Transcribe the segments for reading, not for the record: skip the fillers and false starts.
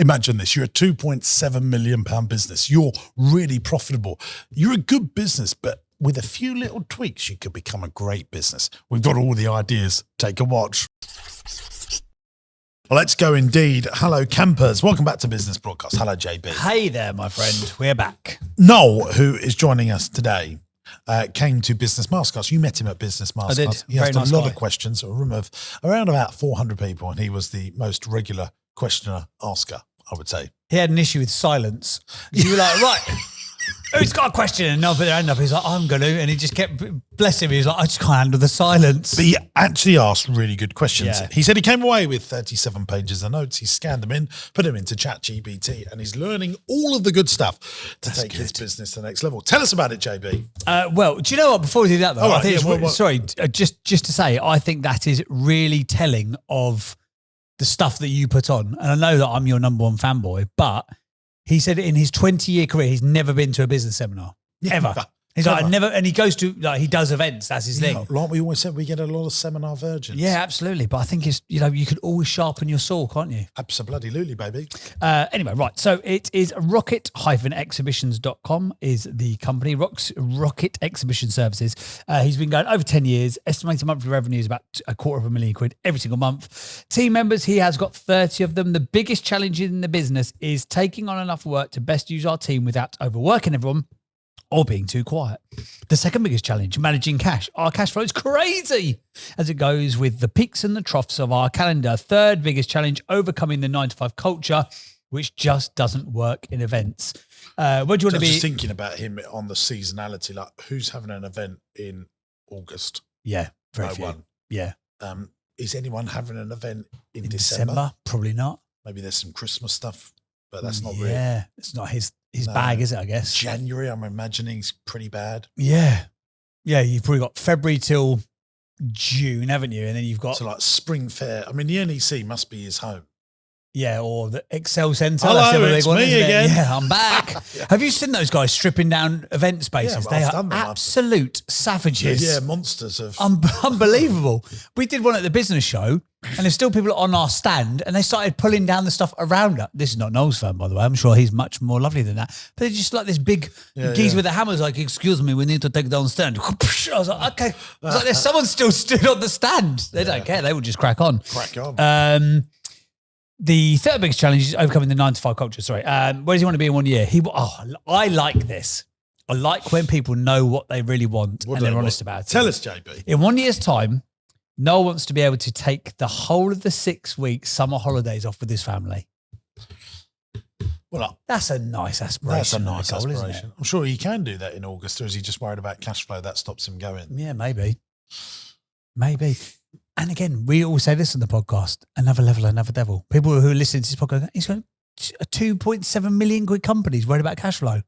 Imagine this. You're a £2.7 million business. You're really profitable. You're a good business, but with a few little tweaks, you could become a great business. We've got all the ideas. Take a watch. Let's go indeed. Hello, campers. Welcome back to Business Broadcast. Hello, JB. Hey there, my friend. We're back. Noel, who is joining us today, came to Business Masterclass. You met him at Business Masterclass. I did. He asked Very nice a lot guy. of questions, a room of around about 400 people, and he was the most regular questioner asker, I would say. He had an issue with silence. You were like, right, who's got a question? And they'll put their hand up. He's like, I'm going to. And he just kept, bless him, he was like, I just can't handle the silence. But he actually asked really good questions. Yeah. He said he came away with 37 pages of notes. He scanned them in, put them into ChatGPT, and he's learning all of the good stuff to take his business to the next level. Tell us about it, JB. Well, do you know what? Before we do that, though, All right, I think yeah, it's, sorry, just to say, I think that is really telling of the stuff that you put on. And I know that I'm your number one fanboy, but he said in his 20-year career, he's never been to a business seminar, ever. He's like, I never, and he goes to, like, he does events. That's his thing. Like we always said, we get a lot of seminar virgins. Yeah, absolutely. But I think it's, you can always sharpen your saw, can't you? Absolutely, baby. Anyway, right. So it is rocket-exhibitions.com is the company, Rocket Exhibition Services. He's been going over 10 years. Estimated monthly revenue is about £250,000 every single month. Team members, he has got 30 of them. The biggest challenge in the business is taking on enough work to best use our team without overworking everyone or being too quiet. The second biggest challenge, managing cash. Our cash flow is crazy as it goes with the peaks and the troughs of our calendar. Third biggest challenge, overcoming the 9-to-5 culture, which just doesn't work in events. What do you want to be? Just thinking about him on the seasonality, like who's having an event in August? Yeah, very No few. one. Yeah. Is anyone having an event in December? Probably not. Maybe there's some Christmas stuff, but that's not really. Yeah, it's not his bag, is it, I guess? January, I'm imagining, is pretty bad. Yeah. Yeah, you've probably got February till June, haven't you? And then you've got... So like Spring Fair. I mean, the NEC must be his home. Yeah, or the Excel Centre. Hello, that's the other it's big one, me isn't it? again. Yeah, I'm back. Yeah. Have you seen those guys stripping down event spaces? Yeah, They I've are done them. absolute savages. Yeah, monsters of... Unbelievable. We did one at the business show, and there's still people on our stand, and they started pulling down the stuff around us. This is not Noel's firm, by the way. I'm sure he's much more lovely than that. But they're just like this big geezer with the hammers, like, excuse me, we need to take down the stand. I was like, okay. I was like, there's someone still stood on the stand. They don't care. They will just crack on. Crack on. The third biggest challenge is overcoming the 9-to-5 culture. Sorry. Where does he want to be in 1 year? I like this. I like when people know what they really want and they're honest about it. Tell us, JB. In 1 year's time, Noel wants to be able to take the whole of the 6-week summer holidays off with his family. Well, that's a nice aspiration. That's a nice goal, aspiration. isn't it? I'm sure he can do that in August, or is he just worried about cash flow that stops him going? Yeah, maybe. And again, we always say this on the podcast, another level, another devil. People who listen to this podcast, he's got a 2.7 million quid company. He's worried about cash flow.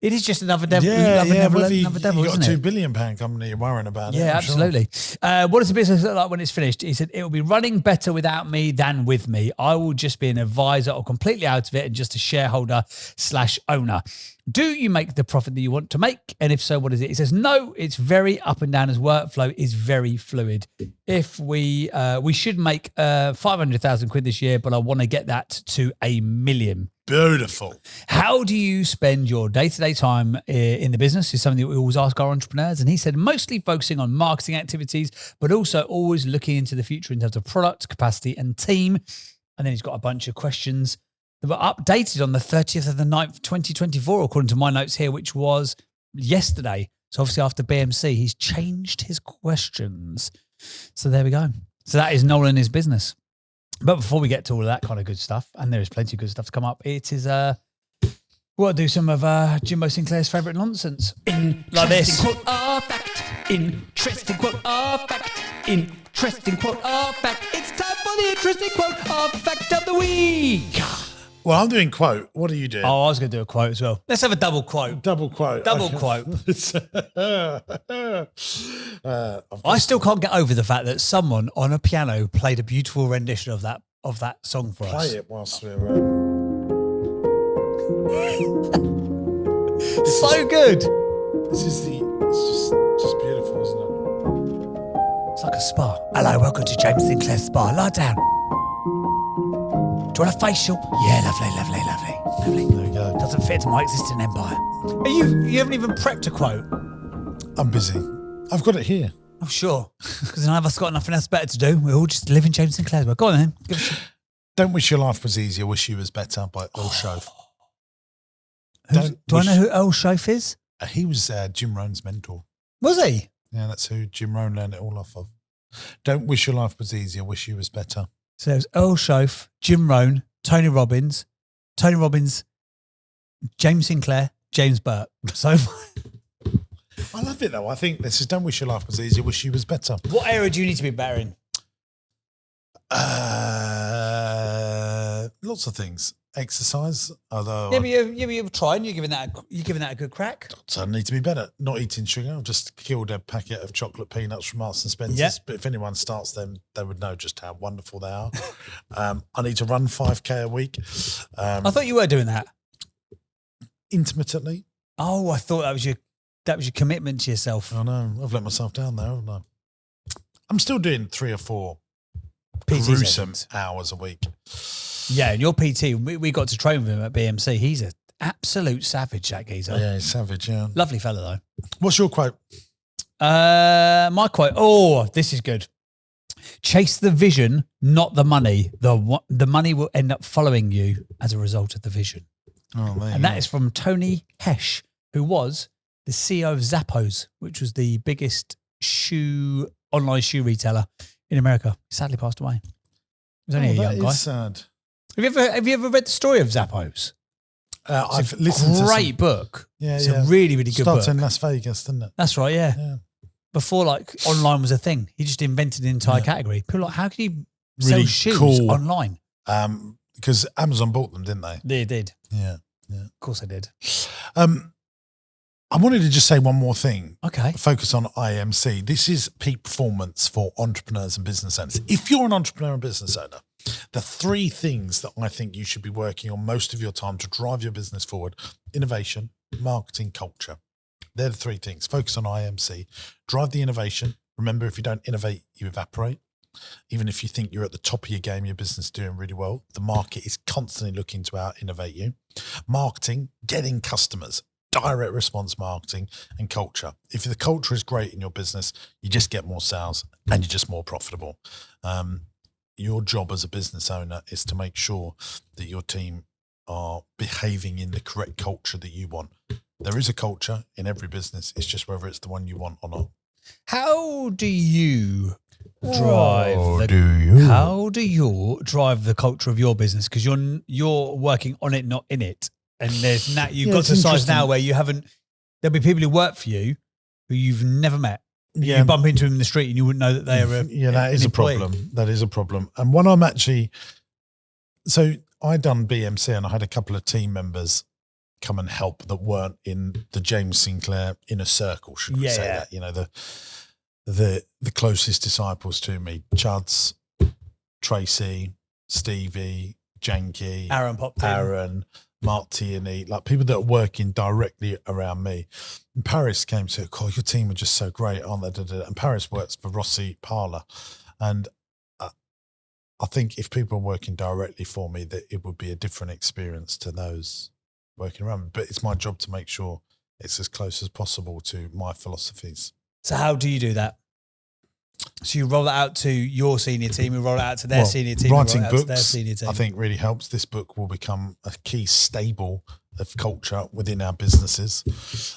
It is just another devil. Another devil, you've got isn't a it? £2 billion company, you're worrying about it. Yeah, I'm absolutely. Sure. What does the business look like when it's finished? He said, it will be running better without me than with me. I will just be an advisor or completely out of it and just a shareholder/owner. Do you make the profit that you want to make? And if so, what is it? He says, no, it's very up and down. His workflow is very fluid. If we should make 500,000 quid this year, but I want to get that to 1 million. Beautiful. How do you spend your day-to-day time in the business is something that we always ask our entrepreneurs. And he said, mostly focusing on marketing activities, but also always looking into the future in terms of product, capacity, and team. And then he's got a bunch of questions that were updated on the 30th of the 9th, 2024, according to my notes here, which was yesterday. So obviously after BMC, he's changed his questions. So there we go. So that is Noel and his business. But before we get to all of that kind of good stuff, and there is plenty of good stuff to come up, it is, we'll do some of Jimbo Sinclair's favourite nonsense. Like this. Quote or fact. Interesting quote or fact. Interesting quote or fact. It's time for the interesting quote or fact of the week. Well, I'm doing quote. What are you doing? Oh, I was going to do a quote as well. Let's have a double quote. Double quote. I still can't get over the fact that someone on a piano played a beautiful rendition of that song for us. Play it whilst we're... So good. It's just beautiful, isn't it? It's like a spa. Hello, welcome to James Sinclair Spa. Lie down. you want a facial? Yeah, lovely. There you go. Doesn't fit my existing empire. You haven't even prepped a quote. I'm busy. I've got it here. I'm sure. Because none of us got nothing else better to do. We're all just living James Sinclair's world. Go on then. Give us Don't wish your life was easier, wish you was better by Earl Shoaff. Do I know who Earl Shoaff is? He was Jim Rohn's mentor. Was he? Yeah, that's who Jim Rohn learned it all off of. Don't wish your life was easier, wish you was better. So there's Earl Shoaff, Jim Rohn, Tony Robbins, James Sinclair, James Burt. So I love it though. I think this is don't wish your life was easier, wish you was better. what area do you need to be better in? Lots of things. Exercise, although Yeah, but you've tried and you're giving that a good crack. I need to be better. Not eating sugar. I've just killed a packet of chocolate peanuts from Marks and Spencer's. Yeah. But if anyone starts them, they would know just how wonderful they are. I need to run 5K a week. I thought you were doing that. Intermittently. Oh, I thought that was your commitment to yourself. I know. I've let myself down there, haven't I? I'm still doing 3 or 4 PT gruesome sessions. hours a week. Yeah, and your PT, we got to train with him at BMC. He's an absolute savage, that geezer. Yeah, he's savage, yeah. Lovely fella, though. What's your quote? My quote. Oh, this is good. Chase the vision, not the money. The money will end up following you as a result of the vision. Oh, there And that is from Tony Hesh, who was the CEO of Zappos, which was the biggest online shoe retailer in America. He sadly passed away. He was only a young guy. Sad. Have you ever read the story of Zappos? I've listened to great book. Yeah, It's yeah. a really, really good Starts book. in Las Vegas, doesn't it? That's right, yeah. Yeah. Before online was a thing, he just invented an entire category. People are like, how can you sell Really shoes cool. online? Because Amazon bought them, didn't they? They did. Yeah, yeah. Of course they did. I wanted to just say one more thing. Okay. Focus on IMC. This is peak performance for entrepreneurs and business owners. If you're an entrepreneur and business owner, the 3 things that I think you should be working on most of your time to drive your business forward: innovation, marketing, culture. They're the 3 things. Focus on IMC. Drive the innovation. Remember, if you don't innovate, you evaporate. Even if you think you're at the top of your game, your business is doing really well, the market is constantly looking to out-innovate you. Marketing, getting customers, direct response marketing, and culture. If the culture is great in your business, you just get more sales and you're just more profitable. Your job as a business owner is to make sure that your team are behaving in the correct culture that you want. There is a culture in every business. It's just whether it's the one you want or not. How do you drive How do you drive the culture of your business? Because you're working on it, not in it. And you've got to a size now where there'll be people who work for you who you've never met. Yeah. You bump into them in the street and you wouldn't know that they are that is a problem. That is a problem. And when I'm so I done BMC and I had a couple of team members come and help that weren't in the James Sinclair inner circle, should we say that? You know, the closest disciples to me: Chuds, Tracy, Stevie, Janky, Aaron, Mark Tierney, like people that are working directly around me. And Paris came to, your team are just so great, aren't they? And Paris works for Rossi Parler. And I think if people are working directly for me, that it would be a different experience to those working around me. But it's my job to make sure it's as close as possible to my philosophies. So how do you do that? So you roll it out to your senior team, you roll it out to their senior team, writing roll it out to books, their senior team. I think really helps. This book will become a key stable of culture within our businesses.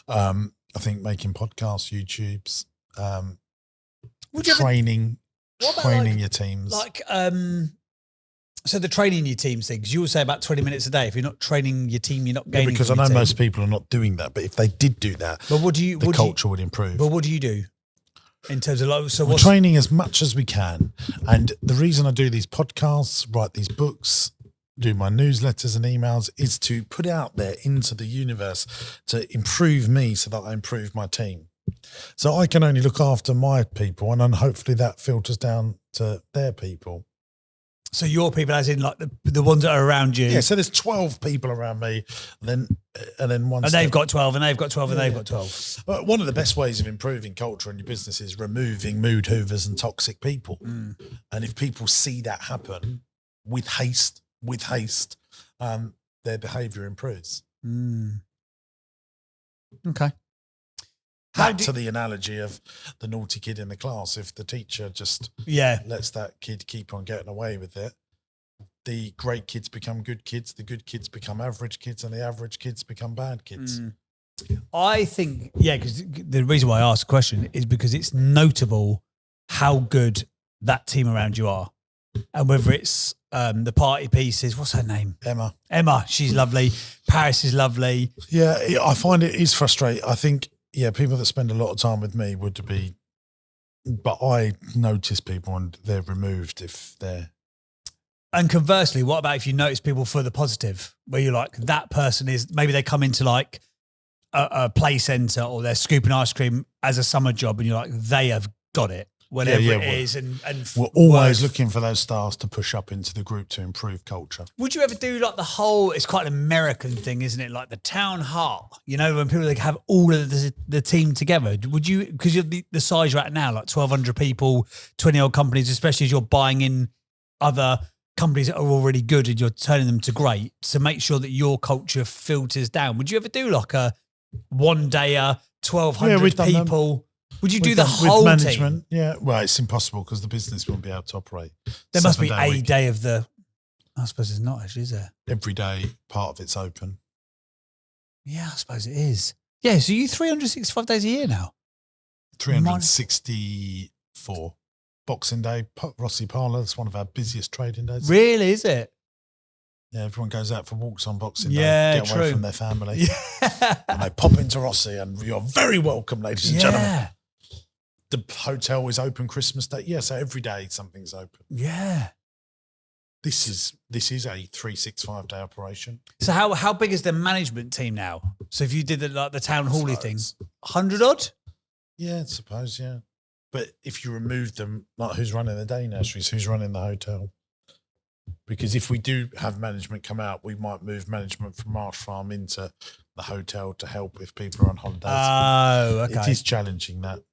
I think making podcasts, YouTubes, training your teams. So the training your teams things, you will say about 20 minutes a day. If you're not training your team, you're not gaining. Because I know most people are not doing that, but if they did do that, but the culture would improve. But what do you do? In terms of we're training as much as we can. And the reason I do these podcasts, write these books, do my newsletters and emails is to put out there into the universe to improve me so that I improve my team. So I can only look after my people and then hopefully that filters down to their people. So your people, as in like the ones that are around you. Yeah, so there's 12 people around me, and then one. And they've got 12, and they've got 12, and they've got 12. But one of the best ways of improving culture in your business is removing mood hoovers and toxic people. And if people see that happen with haste, with haste, their behaviour improves. Okay. Back to the analogy of the naughty kid in the class. If the teacher just lets that kid keep on getting away with it, the great kids become good kids, the good kids become average kids, and the average kids become bad kids. I think, because the reason why I asked the question is because it's notable how good that team around you are. And whether it's the party pieces, what's her name? Emma, she's lovely. Paris is lovely. Yeah, I find it is frustrating. I think, people that spend a lot of time with me would be, but I notice people and they're removed if they're. And conversely, what about if you notice people for the positive, where you're like, that person is, maybe they come into like a play centre or they're scooping ice cream as a summer job and you're like, they have got it. Whatever it is, and we're always looking for those stars to push up into the group to improve culture. Would you ever do like the whole? It's quite an American thing, isn't it? Like the town hall. You know, when people like have all of the team together. Would you? Because you're the size you're at now, like 1,200 people, 20-odd companies, especially as you're buying in other companies that are already good and you're turning them to great. To make sure that your culture filters down. Would you ever do like a one-dayer, 1,200 people? Would you do the whole management? team? Yeah. Well, it's impossible because the business won't be able to operate. There must be a day of the. I suppose there's not actually, is there? Every day, part of it's open. Yeah, I suppose it is. Yeah, so you 365 days a year now? 364. Boxing Day, Rossi Parlour, that's one of our busiest trading days. Really, is it? Yeah, everyone goes out for walks on Boxing Day. Get away from their family. Yeah. And they pop into Rossi and you're very welcome, ladies and gentlemen. The hotel is open Christmas Day. Yeah, so every day something's open. Yeah. This is a 365-day operation. So how big is the management team now? So if you did the town hall-y thing, 100 odd? Yeah, I suppose, yeah. But if you remove them, like who's running the day nurseries, who's running the hotel? Because if we do have management come out, we might move management from Marsh Farm into the hotel to help if people are on holidays. Oh, okay. It is challenging that.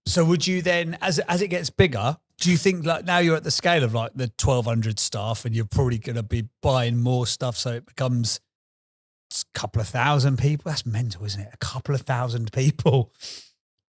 So would you then, as it gets bigger, do you think like now you're at the scale of like the 1,200 staff and you're probably going to be buying more stuff so it becomes a couple of thousand people? That's mental, isn't it? A couple of thousand people.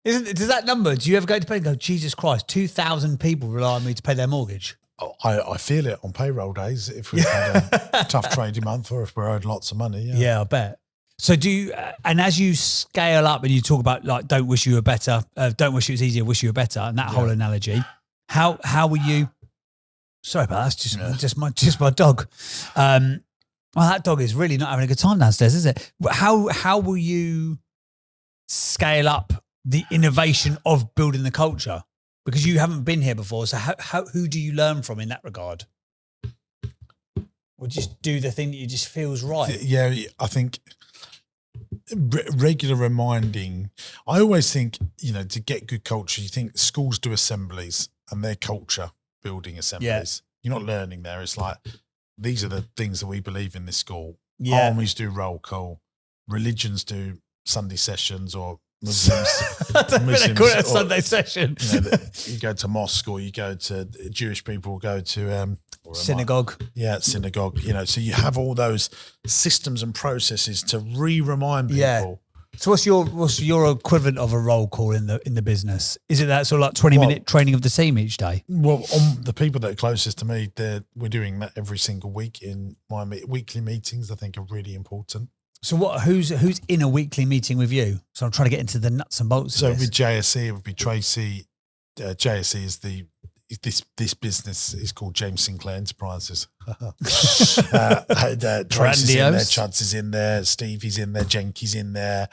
Does that number, do you ever go to pay and go, Jesus Christ, 2,000 people rely on me to pay their mortgage? Oh, I feel it on payroll days if we've had a tough trading month or if we're owed lots of money. Yeah, I bet. So do you, and as you scale up and you talk about like, don't wish you were better, don't wish it was easier, wish you were better, and that whole analogy, how were you, sorry about that, that's just my dog. Well, that dog is really not having a good time downstairs, is it? How will you scale up the innovation of building the culture? Because you haven't been here before. So who do you learn from in that regard? Or just do the thing that you just feels right? Yeah, I think regular reminding. I always think, to get good culture, you think schools do assemblies and they're culture building assemblies. You're not learning there. It's like, these are the things that we believe in this school. Armies do roll call. Religions do Sunday sessions or Muslims. I don't think they call it a Sunday session. You go to mosque or you go to Jewish people go to synagogue. Synagogue. So you have all those systems and processes to remind people. Yeah. So what's your equivalent of a roll call in the business? Is it that sort of like 20-minute training of the team each day? Well, on the people that are closest to me, we're doing that every single week in my weekly meetings. I think are really important. So who's in a weekly meeting with you? So I'm trying to get into the nuts and bolts. So of this. with JSE, it would be Tracy. JSE is this business is called James Sinclair Enterprises. Tracy's in there, Chuds is in there, Stevie's in there, Jenky's in there.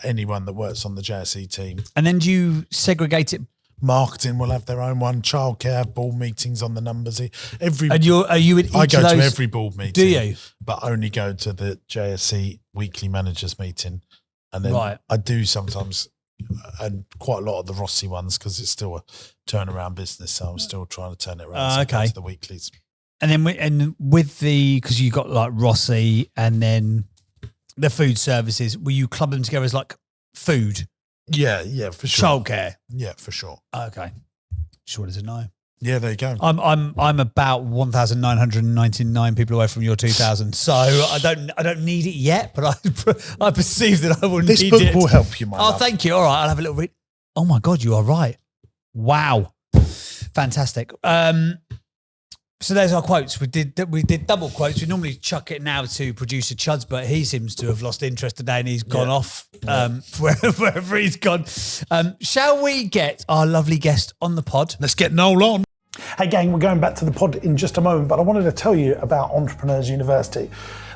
Anyone that works on the JSE team. And then do you segregate it? Marketing will have their own one. Childcare, board meetings on the numbers. And are you at each I go of those? to every board meeting. Do you? But only go to the JSE weekly managers meeting. And then I do sometimes, and quite a lot of the Rossi ones, because it's still a turnaround business. So I'm still trying to turn it around. So I go to the weeklies. And then with because you got like Rossi and then the food services, will you club them together as like food? Yeah, for sure. Childcare. Yeah, for sure. Okay. Just wanted to know. Yeah, there you go. I'm about 1,999 people away from your 2,000, so I don't need it yet, but I perceive that I will need it. This book will help you, my love. Thank you. All right, I'll have a little read. Oh my God, you are right. Wow, fantastic. So there's our quotes. We did double quotes. We normally chuck it now to producer Chuds, but he seems to have lost interest today and he's gone off wherever he's gone. Shall we get our lovely guest on the pod? Let's get Noel on. Hey gang, we're going back to the pod in just a moment, but I wanted to tell you about Entrepreneurs University.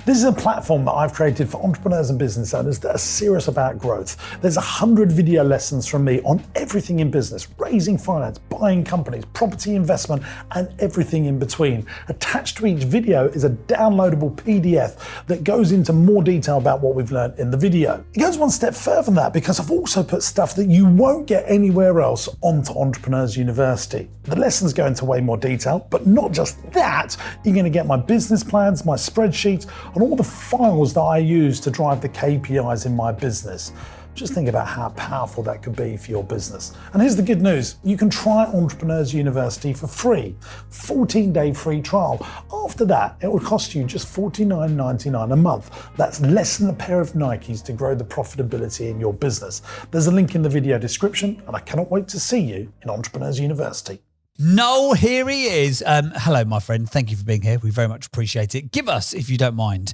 This is a platform that I've created for entrepreneurs and business owners that are serious about growth. There's 100 video lessons from me on everything in business, raising finance, buying companies, property investment, and everything in between. Attached to each video is a downloadable PDF that goes into more detail about what we've learned in the video. It goes one step further than that because I've also put stuff that you won't get anywhere else onto Entrepreneurs University. The lessons go into way more detail, but not just that. You're going to get my business plans, my spreadsheets, and all the files that I use to drive the KPIs in my business. Just think about how powerful that could be for your business. And here's the good news. You can try Entrepreneurs University for free. 14-day free trial. After that, it will cost you just $49.99 a month. That's less than a pair of Nikes to grow the profitability in your business. There's a link in the video description, and I cannot wait to see you in Entrepreneurs University. Noel, here he is. Hello, my friend. Thank you for being here. We very much appreciate it. Give us, if you don't mind,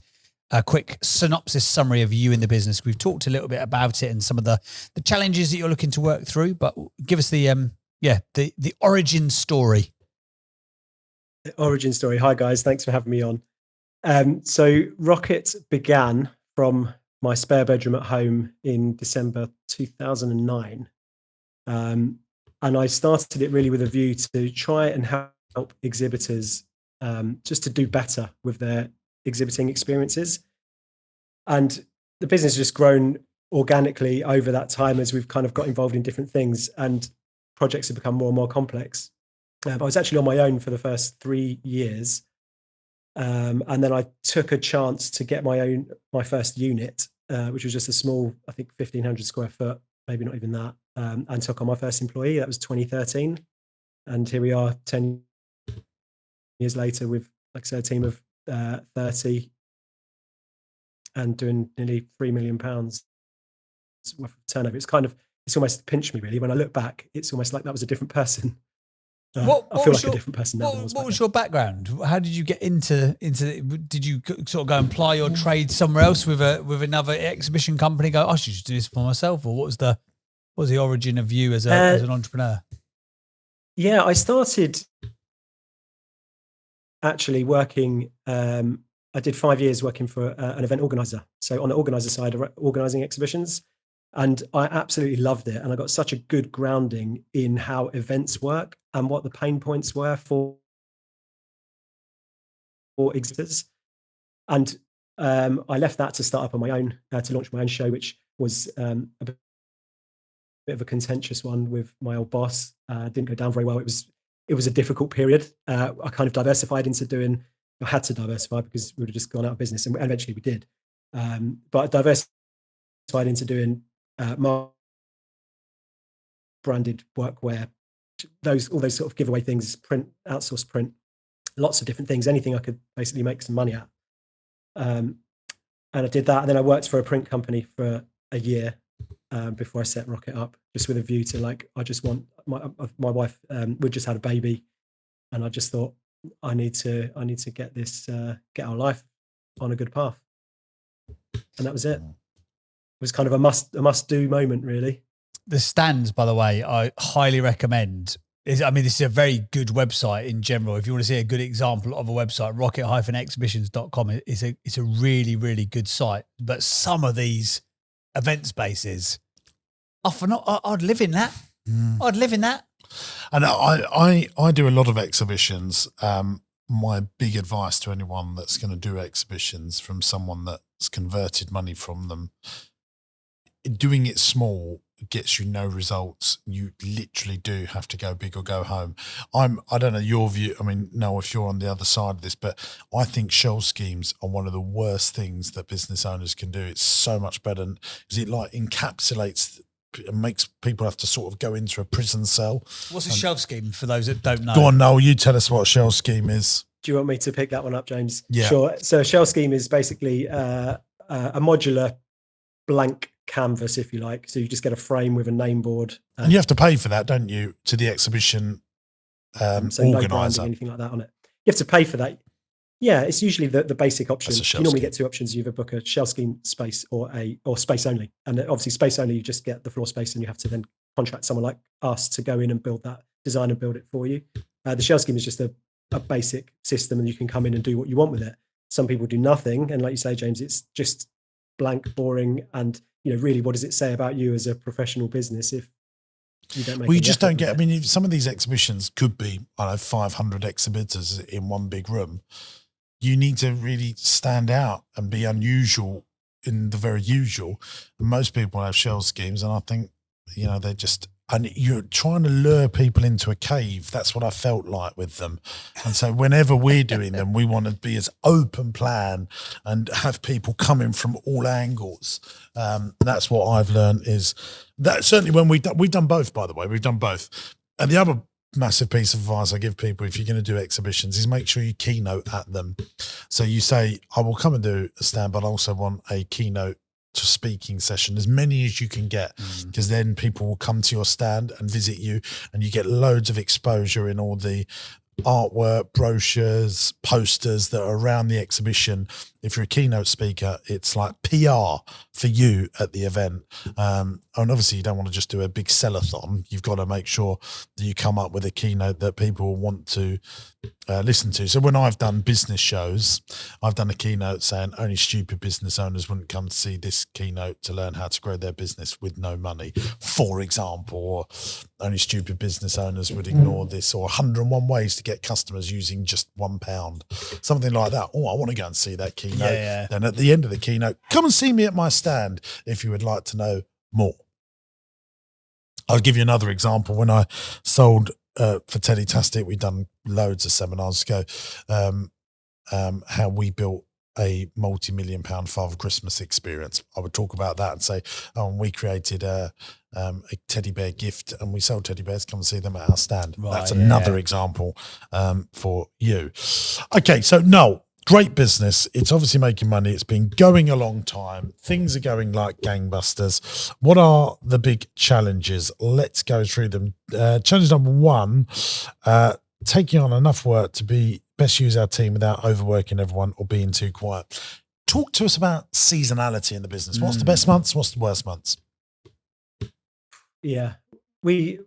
a quick synopsis summary of you in the business. We've talked a little bit about it and some of the challenges that you're looking to work through, but give us the origin story. The origin story. Hi guys, thanks for having me on. So Rocket began from my spare bedroom at home in December 2009. And I started it really with a view to try and help exhibitors just to do better with their exhibiting experiences. And the business has just grown organically over that time as we've kind of got involved in different things and projects have become more and more complex. I was actually on my own for the first 3 years. And then I took a chance to get my first unit, which was just a small, I think 1,500 square foot, maybe not even that, and took on my first employee. That was 2013. And here we are 10 years later with, like I said, a team of 30 and doing nearly £3 million worth of turnover. It's almost pinched me really. When I look back, it's almost like that was a different person. I feel like a different person now. What was your background? How did you get into? Did you sort of go and ply your trade somewhere else with another exhibition company? Go, I should just do this for myself, or what was the origin of you as an entrepreneur? Yeah, I started actually working. I did 5 years working for an event organizer. So on the organizer side, organizing exhibitions. And I absolutely loved it. And I got such a good grounding in how events work and what the pain points were for exhibitors. And I left that to start up on my own, to launch my own show, which was a bit of a contentious one with my old boss. Didn't go down very well. It was a difficult period. I kind of diversified into doing, I had to diversify because we would have just gone out of business, and eventually we did. But I diversified into doing branded workwear, all those sort of giveaway things, print, outsourced print, lots of different things, anything I could basically make some money at. And I did that, and then I worked for a print company for a year before I set Rocket up, just with a view to, like, I just want my wife. We just had a baby, and I just thought I need to get this, get our life on a good path, and that was it. It was kind of a must do moment, really. The stands, by the way, I highly recommend. This is a very good website in general. If you want to see a good example of a website, rocket-exhibitions.com, it's a really, really good site. But some of these event spaces, I'd live in that. I'd live in that. And I do a lot of exhibitions. My big advice to anyone that's going to do exhibitions, from someone that's converted money from them, doing it small gets you no results. You literally do have to go big or go home. I don't know your view. I mean, no, if you're on the other side of this, but I think shell schemes are one of the worst things that business owners can do. It's so much better because it like encapsulates it makes people have to sort of go into a prison cell. What's a shelf scheme for those that don't know? Go on, Noel, you tell us what a shell scheme is. Do you want me to pick that one up, James? Yeah. Sure. So a shell scheme is basically a modular blank canvas, if you like. So you just get a frame with a name board. And you have to pay for that, don't you, to the exhibition so no branding, organizer? anything like that on it. You have to pay for that. Yeah, it's usually the basic option. You normally get two options. You either book a shell scheme space or space only. And obviously space only, you just get the floor space and you have to then contract someone like us to go in and build that, design and build it for you. The shell scheme is just a basic system and you can come in and do what you want with it. Some people do nothing. And like you say, James, it's just blank, boring. And, really, what does it say about you as a professional business if you don't make you just don't get, some of these exhibitions could be, 500 exhibitors in one big room. You need to really stand out and be unusual in the very usual. And most people have shell schemes, and I think, they're just, and you're trying to lure people into a cave. That's what I felt like with them. And so whenever we're doing them, we want to be as open plan and have people coming from all angles. That's what I've learned is that certainly when we've done both, by the way, we've done both. And the other massive piece of advice I give people if you're going to do exhibitions is make sure you keynote at them. So you say, I will come and do a stand, but I also want a keynote to speaking session, as many as you can get, because then people will come to your stand and visit you and you get loads of exposure in all the artwork, brochures, posters that are around the exhibition. If you're a keynote speaker, it's like PR for you at the event. And obviously you don't want to just do a big sellathon. You've got to make sure that you come up with a keynote that people want to listen to. So when I've done business shows, I've done a keynote saying only stupid business owners wouldn't come to see this keynote to learn how to grow their business with no money, for example, or only stupid business owners would ignore this, or 101 ways to get customers using just £1, something like that. Oh, I want to go and see that keynote. Yeah. Then at the end of the keynote, come and see me at my stand if you would like to know more. I'll give you another example. When I sold for Teddy Tastic, we've done loads of seminars ago, how we built a multi-million pound Father Christmas experience. I would talk about that and say, we created a teddy bear gift and we sold teddy bears. Come and see them at our stand. Right, that's another example for you. Okay, so Noel, great business. It's obviously making money. It's been going a long time. Things are going like gangbusters. What are the big challenges? Let's go through them. Challenge number one, taking on enough work to best use our team without overworking everyone or being too quiet. Talk to us about seasonality in the business. What's the best months? What's the worst months? Yeah, we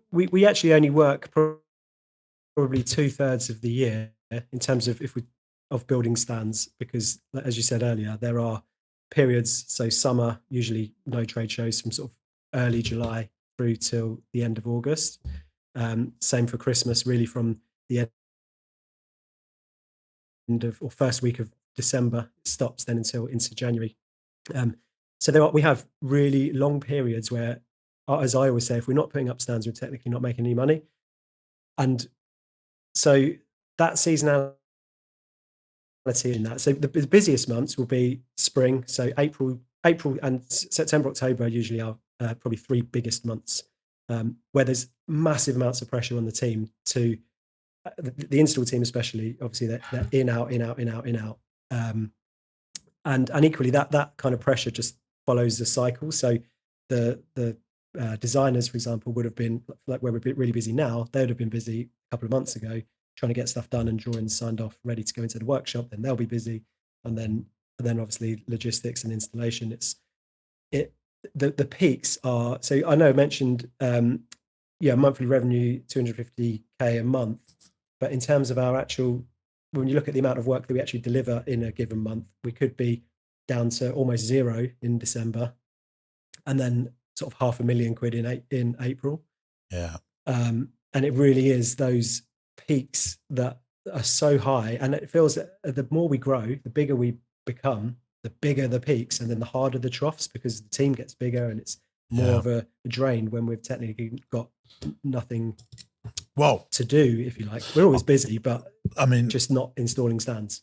actually only work probably 2/3 of the year in terms of of building stands, because as you said earlier, there are periods. So summer, usually no trade shows from sort of early July through till the end of August. Same for Christmas, really from the end of or first week of December, it stops then until into January. So we have really long periods where, as I always say, if we're not putting up stands, we're technically not making any money. And so that seasonality in that. So the busiest months will be spring. So April and September, October are usually our probably three biggest months, where there's massive amounts of pressure on the team to the install team, especially. Obviously, they're in, out. And equally that kind of pressure just follows the cycle. So the designers, for example, would have been like where we're really busy now. They would have been busy a couple of months ago trying to get stuff done and drawings signed off, ready to go into the workshop. Then they'll be busy, and then obviously logistics and installation. The peaks are, so I know I mentioned monthly revenue 250k a month, but in terms of our actual, when you look at the amount of work that we actually deliver in a given month, we could be down to almost zero in December, and then sort of £500,000 in April. Yeah. And it really is those peaks that are so high, and it feels that the more we grow, the bigger we become, the bigger the peaks, and then the harder the troughs, because the team gets bigger and it's more of a drain when we've technically got nothing to do, if you like. We're always busy, but I mean, just not installing stands.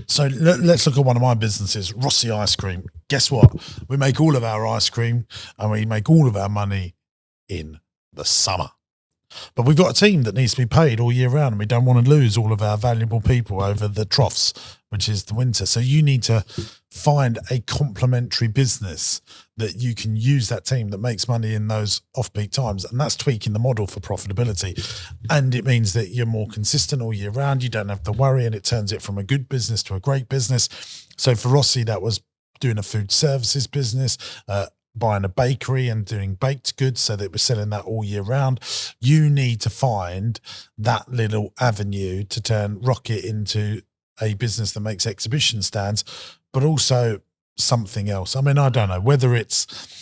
So let's look at one of my businesses, Rossi Ice Cream. Guess what? We make all of our ice cream and we make all of our money in the summer. But we've got a team that needs to be paid all year round, and we don't want to lose all of our valuable people over the troughs, which is the winter. So you need to find a complementary business that you can use that team that makes money in those off-peak times. And that's tweaking the model for profitability. And it means that you're more consistent all year round. You don't have to worry, and it turns it from a good business to a great business. So for Rossi, that was doing a food services business, buying a bakery and doing baked goods so that we're selling that all year round. You need to find that little avenue to turn Rocket into a business that makes exhibition stands, but also something else. I mean, I don't know whether it's,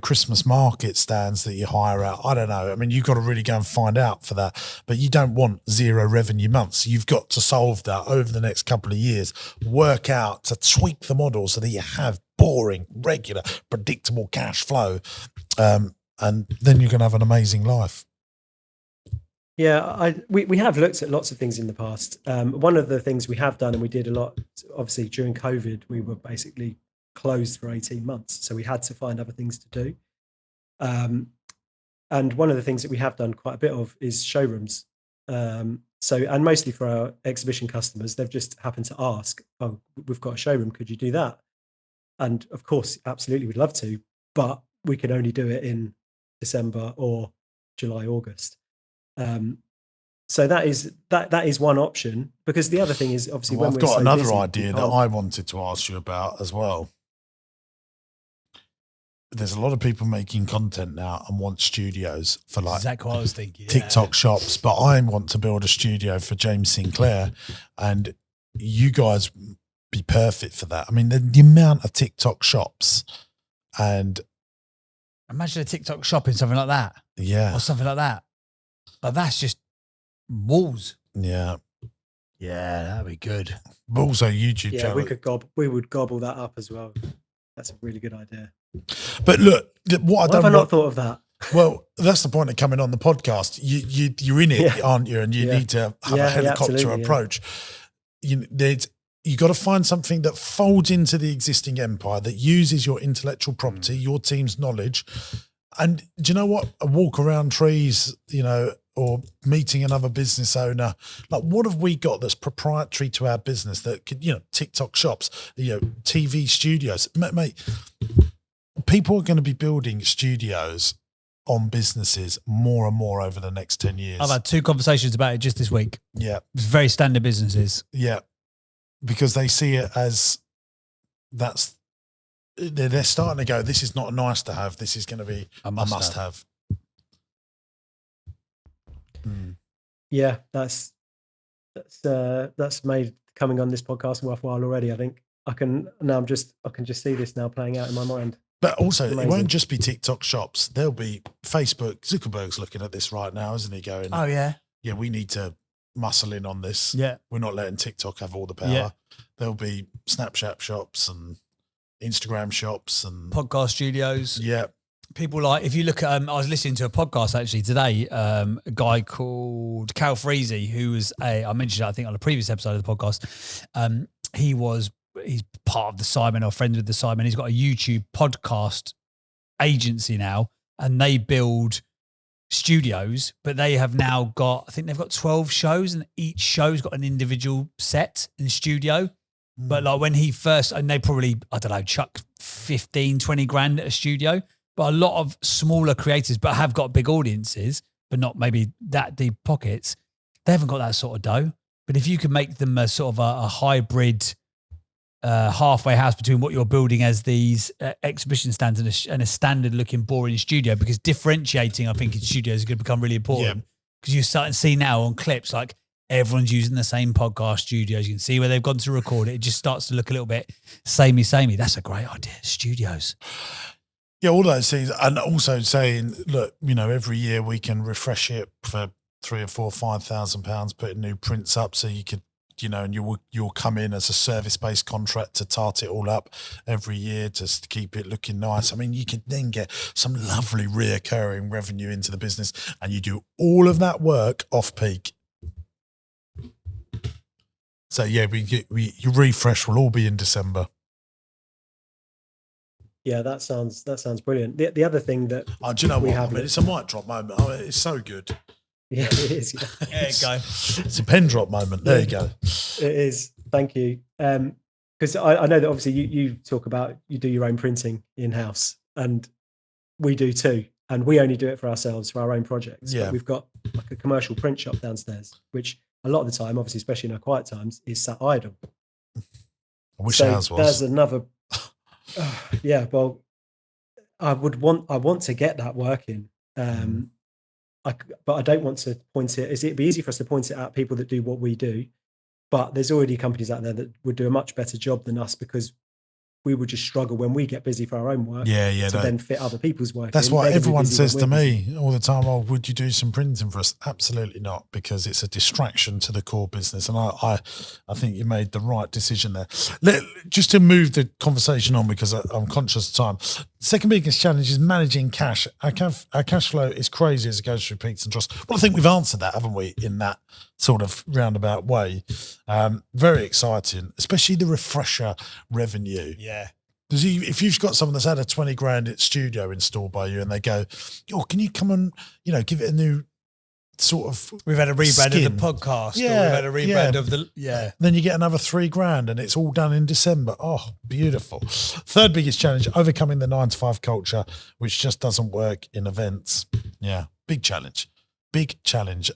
Christmas market stands that you hire out. I don't know. I mean, you've got to really go and find out for that, but you don't want 0 revenue months. You've got to solve that over the next couple of years, work out to tweak the model so that you have boring, regular, predictable cash flow. And then you're going to have an amazing life. Yeah, we have looked at lots of things in the past. One of the things we have done, and we did a lot, obviously during COVID, we were basically closed for 18 months. So we had to find other things to do. And one of the things that we have done quite a bit of is showrooms. And mostly for our exhibition customers, they've just happened to ask, oh, we've got a showroom, could you do that? And of course, absolutely, we'd love to, but we can only do it in December or July, August. So that is one option, because the other thing is obviously I've got another idea that can't... I wanted to ask you about as well. There's a lot of people making content now and want studios for like exactly what I was thinking. TikTok shops, but I want to build a studio for James Sinclair, and you guys be perfect for that. I mean, the amount of TikTok shops, and imagine a TikTok shop in something like that. Yeah. Or something like that. But that's just walls. Yeah. Yeah, that'd be good. But also YouTube channel. We would gobble that up as well. That's a really good idea. But look, what have I not thought of that? Well, that's the point of coming on the podcast. You're in it, aren't you? And you need to have a helicopter approach. You got to find something that folds into the existing empire, that uses your intellectual property, your team's knowledge. And do you know what? A walk around trees, or meeting another business owner. Like, what have we got that's proprietary to our business that could, TikTok shops, TV studios, mate, people are going to be building studios on businesses more and more over the next 10 years. I've had 2 conversations about it just this week. Yeah. It's very standard businesses. Yeah. Because they see it as they're starting to go, this is not nice to have. This is going to be a must have. Yeah, that's made coming on this podcast worthwhile already. I think I can just see this now playing out in my mind. But also, it won't just be TikTok shops. There'll be Facebook. Zuckerberg's looking at this right now, isn't he? Going, oh yeah, we need to muscle in on this. Yeah, we're not letting TikTok have all the power. Yeah. There'll be Snapchat shops and Instagram shops and podcast studios. Yeah. People like, if you look at, I was listening to a podcast actually today, a guy called Cal Freezy, who was I mentioned it, I think, on a previous episode of the podcast. He's part of the Simon, or friends with the Simon. He's got a YouTube podcast agency now, and they build studios, but they have now got, I think they've got 12 shows, and each show's got an individual set in studio. But like when he first, and they probably, I don't know, chuck 15, 20 grand at a studio. But a lot of smaller creators, but have got big audiences, but not maybe that deep pockets, they haven't got that sort of dough. But if you can make them a sort of a hybrid, halfway house between what you're building as these exhibition stands and a standard looking boring studio, because differentiating, I think, in studios is going to become really important. Because you're starting to see now on clips, like everyone's using the same podcast studios. You can see where they've gone to record it. It just starts to look a little bit samey. That's a great idea. Studios. Yeah, all those things. And also saying, look, every year we can refresh it for £3,000 or £4,000, £5,000, putting new prints up, so you could, and you'll come in as a service-based contract to tart it all up every year just to keep it looking nice. I mean, you can then get some lovely reoccurring revenue into the business, and you do all of that work off peak. So yeah, your refresh will all be in December. Yeah, that sounds brilliant. The other thing that Oh, do you know we what? have I mean, it's a mic drop moment. Oh, it's so good. yeah, it is. Yeah. There you go. It's a pen drop moment. There you go. It is. Thank you. Because I know that obviously you talk about you do your own printing in house, and we do too. And we only do it for ourselves for our own projects. Yeah. But we've got like a commercial print shop downstairs, which a lot of the time, obviously, especially in our quiet times, is sat idle. I wish So ours was. there's another. Yeah. Well, I want to get that working. But I don't want to point it. It'd be easy for us to point it at people that do what we do, but there's already companies out there that would do a much better job than us because we would just struggle when we get busy for our own work. Yeah, to then fit other people's work. That's in. what They're gonna be everyone busy says when to we're busy. me all the time. Oh, would you do some printing for us? Absolutely not, because it's a distraction to the core business. And I think you made the right decision there. Just to move the conversation on, because I'm conscious of time. Second biggest challenge is managing cash. Our cash flow is crazy as it goes through peaks and troughs. Well, I think we've answered that, haven't we, in that sort of roundabout way. Very exciting, especially the refresher revenue. Yeah. Because if you've got someone that's had a 20 grand studio installed by you and they go, oh, can you come and, give it a new sort of We've had a rebrand skin. of the podcast. Yeah, Or we've had a rebrand of the, Then you get another 3 grand and it's all done in December. Oh, beautiful. Third biggest challenge, overcoming the 9-to-5 culture, which just doesn't work in events. Yeah, big challenge. Big challenge.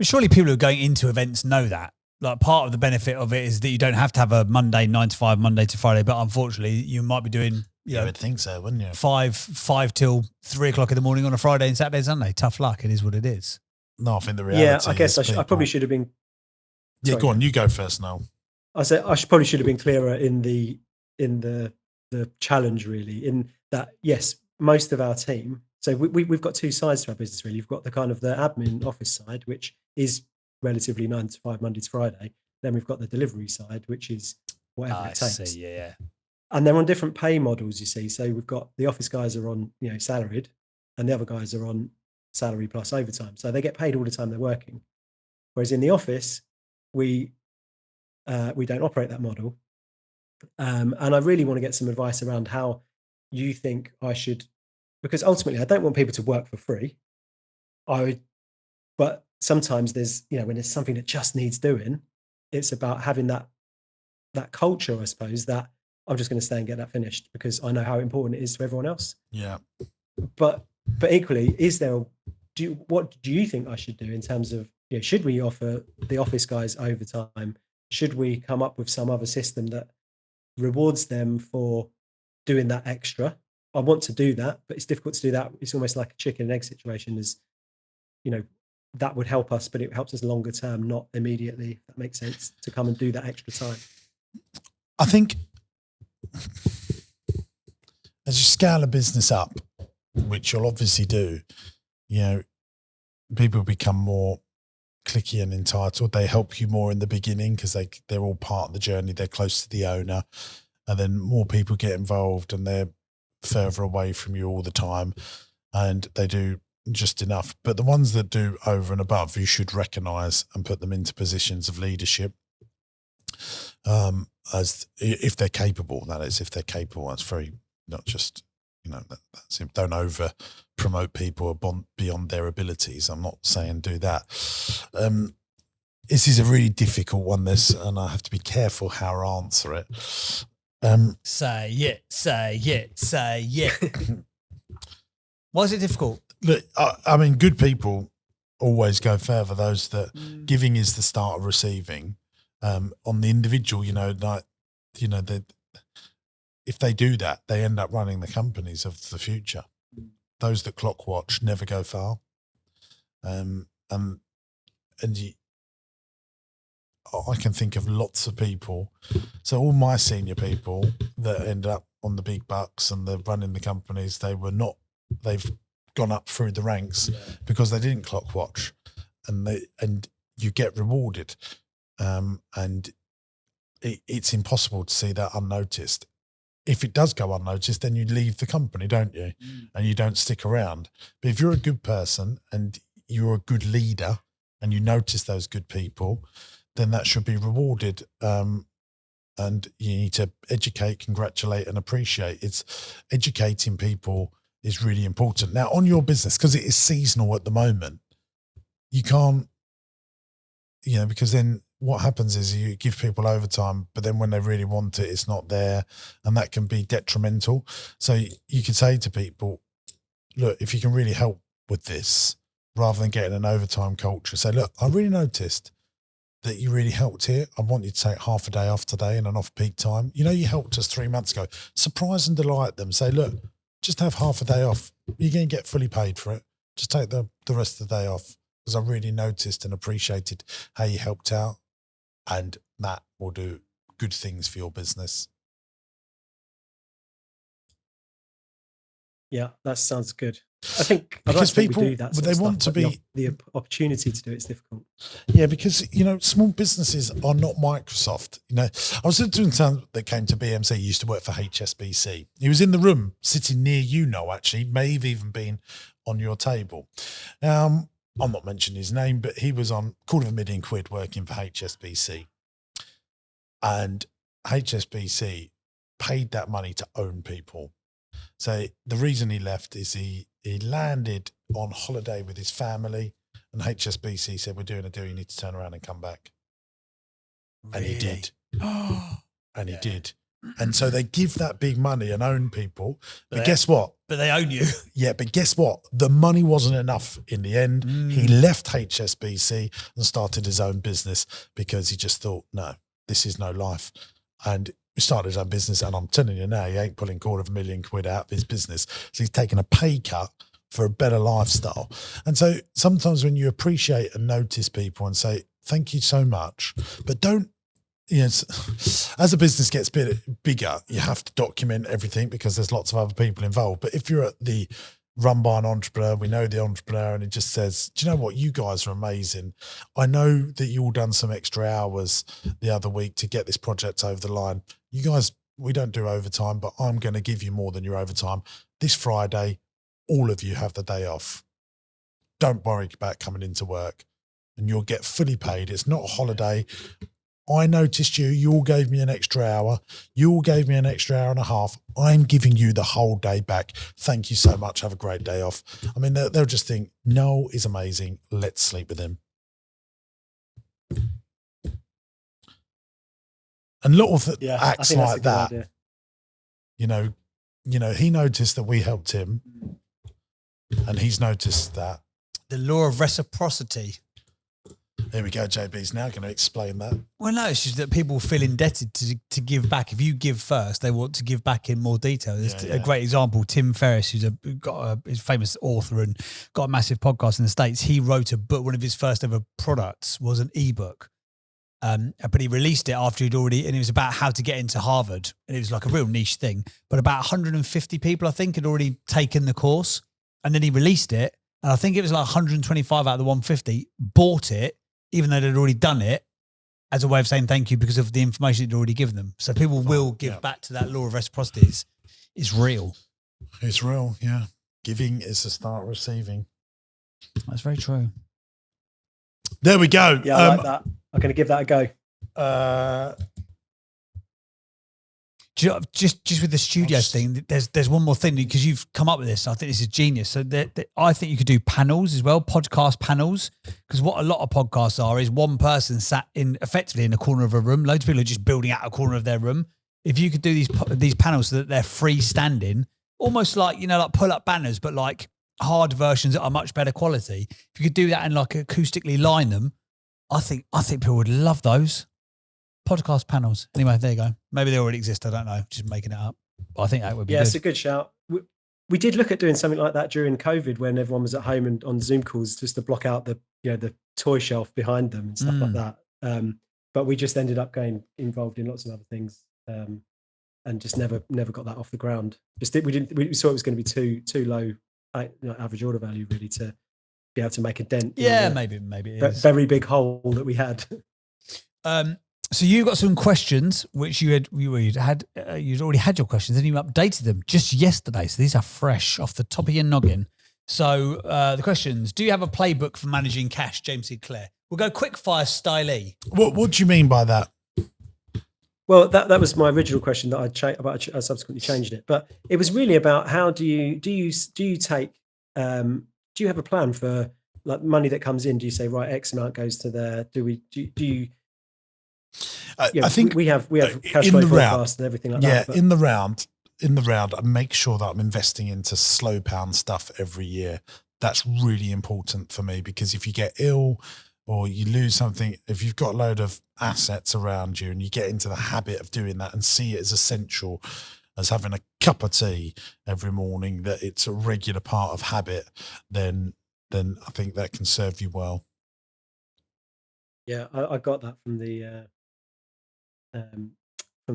Surely people who are going into events know that. Like part of the benefit of it is that you don't have to have a Monday 9 to 5, Monday to Friday, but unfortunately you might be doing you would think so, wouldn't you? 5 till 3 o'clock in the morning on a Friday and Saturday, Sunday. Tough luck. It is what it is. No, I think the reality. Yeah, I guess is I probably should have been. Yeah, sorry. go on. You go first, Noel. Probably should have been clearer in the challenge, really. In that, yes, most of our team. So we've got two sides to our business, really. You've got the kind of the admin office side, which is relatively 9 to 5, Monday to Friday. Then we've got the delivery side, which is whatever it takes. See, yeah. And they're on different pay models, you see. So we've got the office guys are on, salaried, and the other guys are on salary plus overtime. So they get paid all the time they're working. Whereas in the office, we don't operate that model. And I really want to get some advice around how you think I should, because ultimately I don't want people to work for free. But sometimes there's, when there's something that just needs doing, it's about having that culture, I suppose, that I'm just going to stay and get that finished because I know how important it is to everyone else. Yeah. But equally, what do you think I should do in terms of, should we offer the office guys overtime? Should we come up with some other system that rewards them for doing that extra? I want to do that, but it's difficult to do that. It's almost like a chicken and egg situation, that would help us, but it helps us longer term, not immediately, if that makes sense, to come and do that extra time. I think as you scale a business up, which you'll obviously do, people become more cliquey and entitled. They help you more in the beginning because they're all part of the journey. They're close to the owner, and then more people get involved and they're further away from you all the time, and they do just enough. But the ones that do over and above, you should recognise and put them into positions of leadership. As if they're capable, that is, if they're capable. That's very, not just, that's it. Don't over promote people beyond their abilities. I'm not saying do that. This is a really difficult one, and I have to be careful how I answer it. Say it. Why is it difficult? Look, I mean, good people always go further. Those that giving is the start of receiving. On the individual, if they do that, they end up running the companies of the future. Those that clock watch never go far. I can think of lots of people. So all my senior people that end up on the big bucks and they're running the companies, they've gone up through the ranks because they didn't clock watch, and you get rewarded. And it's impossible to see that unnoticed. If it does go unnoticed, then you leave the company, don't you? And you don't stick around. But if you're a good person and you're a good leader and you notice those good people, then that should be rewarded. And and you need to educate, congratulate, and appreciate. It's educating people is really important. Now, on your business, because it is seasonal at the moment, you can't, because then what happens is you give people overtime, but then when they really want it, it's not there, and that can be detrimental. So you could say to people, look, if you can really help with this, rather than getting an overtime culture, say, look, I really noticed that you really helped here. I want you to take half a day off today in an off-peak time. You helped us 3 months ago. Surprise and delight them. Say, look, just have half a day off. You're going to get fully paid for it. Just take the rest of the day off, because I really noticed and appreciated how you helped out, and that will do good things for your business. Yeah, that sounds good. I think because people, we do that they want to be the opportunity to do it's difficult. Yeah, because small businesses are not Microsoft. I was doing something that came to BMC. He used to work for HSBC. He was in the room sitting near actually, may have even been on your table. I'm not mentioning his name, but he was on £250,000 working for HSBC, and HSBC paid that money to own people. So the reason he left is he landed on holiday with his family, and HSBC said, we're doing a deal, you need to turn around and come back. Really? And he did. And he did. And so they give that big money and own people. But guess what? But they own you. Yeah, but guess what? The money wasn't enough in the end. He left HSBC and started his own business because he just thought, no, this is no life. And he started his own business, and I'm telling you now, he ain't pulling £250,000 out of his business. So he's taken a pay cut for a better lifestyle. And so sometimes when you appreciate and notice people and say, thank you so much, but don't, as a business gets bigger, you have to document everything because there's lots of other people involved. But if you're at the run by an entrepreneur, we know the entrepreneur, and it just says, do you know what? You guys are amazing. I know that you all done some extra hours the other week to get this project over the line. You guys, we don't do overtime, but I'm going to give you more than your overtime. This Friday, all of you have the day off. Don't worry about coming into work, and you'll get fully paid. It's not a holiday. I noticed you all gave me an extra hour. You all gave me an extra hour and a half. I'm giving you the whole day back. Thank you so much. Have a great day off. I mean, they'll just think, Noel is amazing. Let's sleep with him. And little acts like that, he noticed that we helped him, and he's noticed that. The law of reciprocity. There we go. JB's now going to explain that. Well, no, it's just that people feel indebted to give back. If you give first, they want to give back in more detail. There's a great example. Tim Ferriss, who's he's a famous author and got a massive podcast in the States. He wrote a book. One of his first ever products was an ebook. But he released it after and it was about how to get into Harvard. And it was like a real niche thing. But about 150 people, I think, had already taken the course. And then he released it. And I think it was like 125 out of the 150 bought it, even though they'd already done it, as a way of saying thank you because of the information he'd already given them. So people will give back to that law of reciprocity. It's real. It's real, yeah. Giving is the start of receiving. That's very true. There we go. Yeah, I like that. I'm going to give that a go. Just with the studios thing, there's one more thing, because you've come up with this. I think this is genius. So I think you could do panels as well, podcast panels, because what a lot of podcasts are is one person sat effectively in a corner of a room. Loads of people are just building out a corner of their room. If you could do these panels so that they're freestanding, almost like like pull-up banners, but like hard versions that are much better quality. If you could do that and like acoustically line them, I think people would love those. Podcast panels. Anyway, there you go. Maybe they already exist. I don't know. Just making it up. But I think that would be good. It's a good shout. We did look at doing something like that during COVID when everyone was at home and on Zoom calls, just to block out the toy shelf behind them and stuff like that. But we just ended up getting involved in lots of other things and just never got that off the ground. We saw it was going to be too low average order value really to be able to make a dent. Yeah, maybe it is. Very big hole that we had. So you got some questions which you'd already had your questions, and you updated them just yesterday. So these are fresh off the top of your noggin. So the questions: do you have a playbook for managing cash, James Sinclair? We'll go quick fire style. What do you mean by that? Well, that was my original question that I subsequently changed it, but it was really about how do you take do you have a plan for like money that comes in? Do you say right, X amount goes to there? Do you? I think we have cash in flow the forecast and everything like that. Yeah, But in the round, I make sure that I'm investing into slow pound stuff every year. That's really important for me, because if you get ill or you lose something, if you've got a load of assets around you and you get into the habit of doing that and see it as essential as having a cup of tea every morning, that it's a regular part of habit, then I think that can serve you well. yeah, I got that from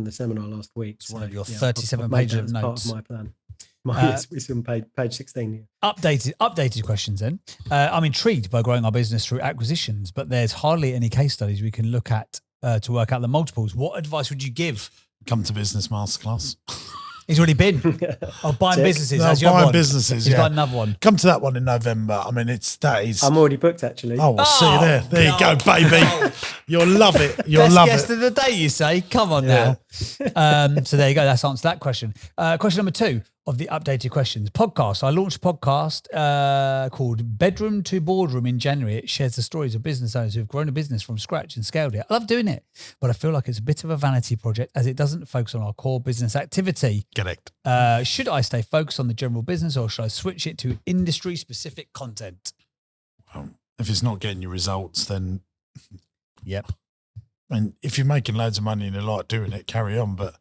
the seminar last week. It's one of your yeah, 37 I've made pages that of as notes. part of my plan. It's on page 16. Yeah. Updated questions then. I'm intrigued by growing our business through acquisitions, but there's hardly any case studies we can look at to work out the multiples. What advice would you give? Come to Business Masterclass. He's already been. Oh, buying Tick. businesses. No, That's your buying one. businesses, He's yeah. got another one. Come to that one in November. I mean, that is. I'm already booked actually. Oh, we'll see you there. There you go, baby. You'll love it. You'll Best love guest it. of the day, you say? Come on Yeah. now. So there you go. That's answered that question. Question number 2 of the updated questions. Podcast. I launched a podcast called Bedroom to Boardroom in January. It shares the stories of business owners who've grown a business from scratch and scaled it. I love doing it, but I feel like it's a bit of a vanity project as it doesn't focus on our core business activity. Correct. Should I stay focused on the general business, or should I switch it to industry-specific content? If it's not getting you results, then Yep. I mean, if you're making loads of money and you like doing it, carry on. But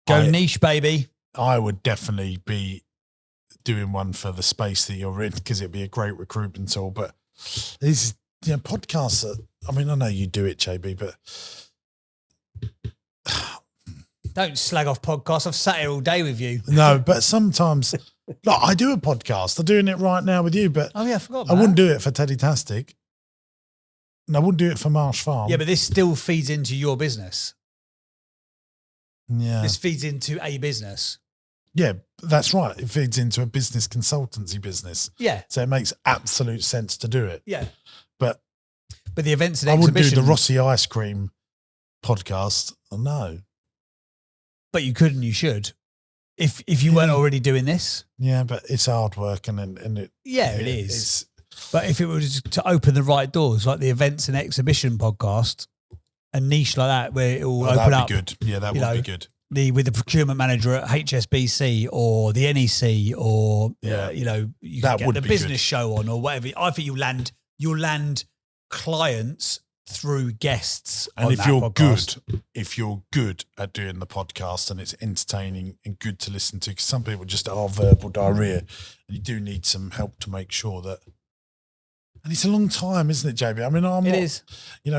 Go niche, baby. I would definitely be doing one for the space that you're in, because it'd be a great recruitment tool. But these podcasts I mean, I know you do it, JB, but Don't slag off podcasts. I've sat here all day with you. no, but sometimes like, I do a podcast. I'm doing it right now with you, but Oh yeah, I forgot I about wouldn't that. do it for Teddy Tastic. And I wouldn't do it for Marsh Farm. Yeah, but this still feeds into your business. yeah. This feeds into a business. Yeah, that's right. It feeds into a business consultancy business. Yeah, So it makes absolute sense to do it. yeah. But But the events and I wouldn't do exhibitions. the Rossi ice cream podcast. Oh, no. But you could and you should. If you weren't already doing this. Yeah, but it's hard work and it. Yeah, it is. But if it was to open the right doors, like the events and exhibition podcast, a niche like that where it will open that'd up be good. Yeah, that you would know, be good. with the procurement manager at HSBC or the NEC or Yeah. you That can get would the be business good. show on or whatever. I think you'll land clients through guests. And on if that you're podcast. if you're good at doing the podcast and it's entertaining and good to listen to, because some people just are verbal diarrhea, and you do need some help to make sure that. And it's a long time, isn't it, JB? I mean, It is.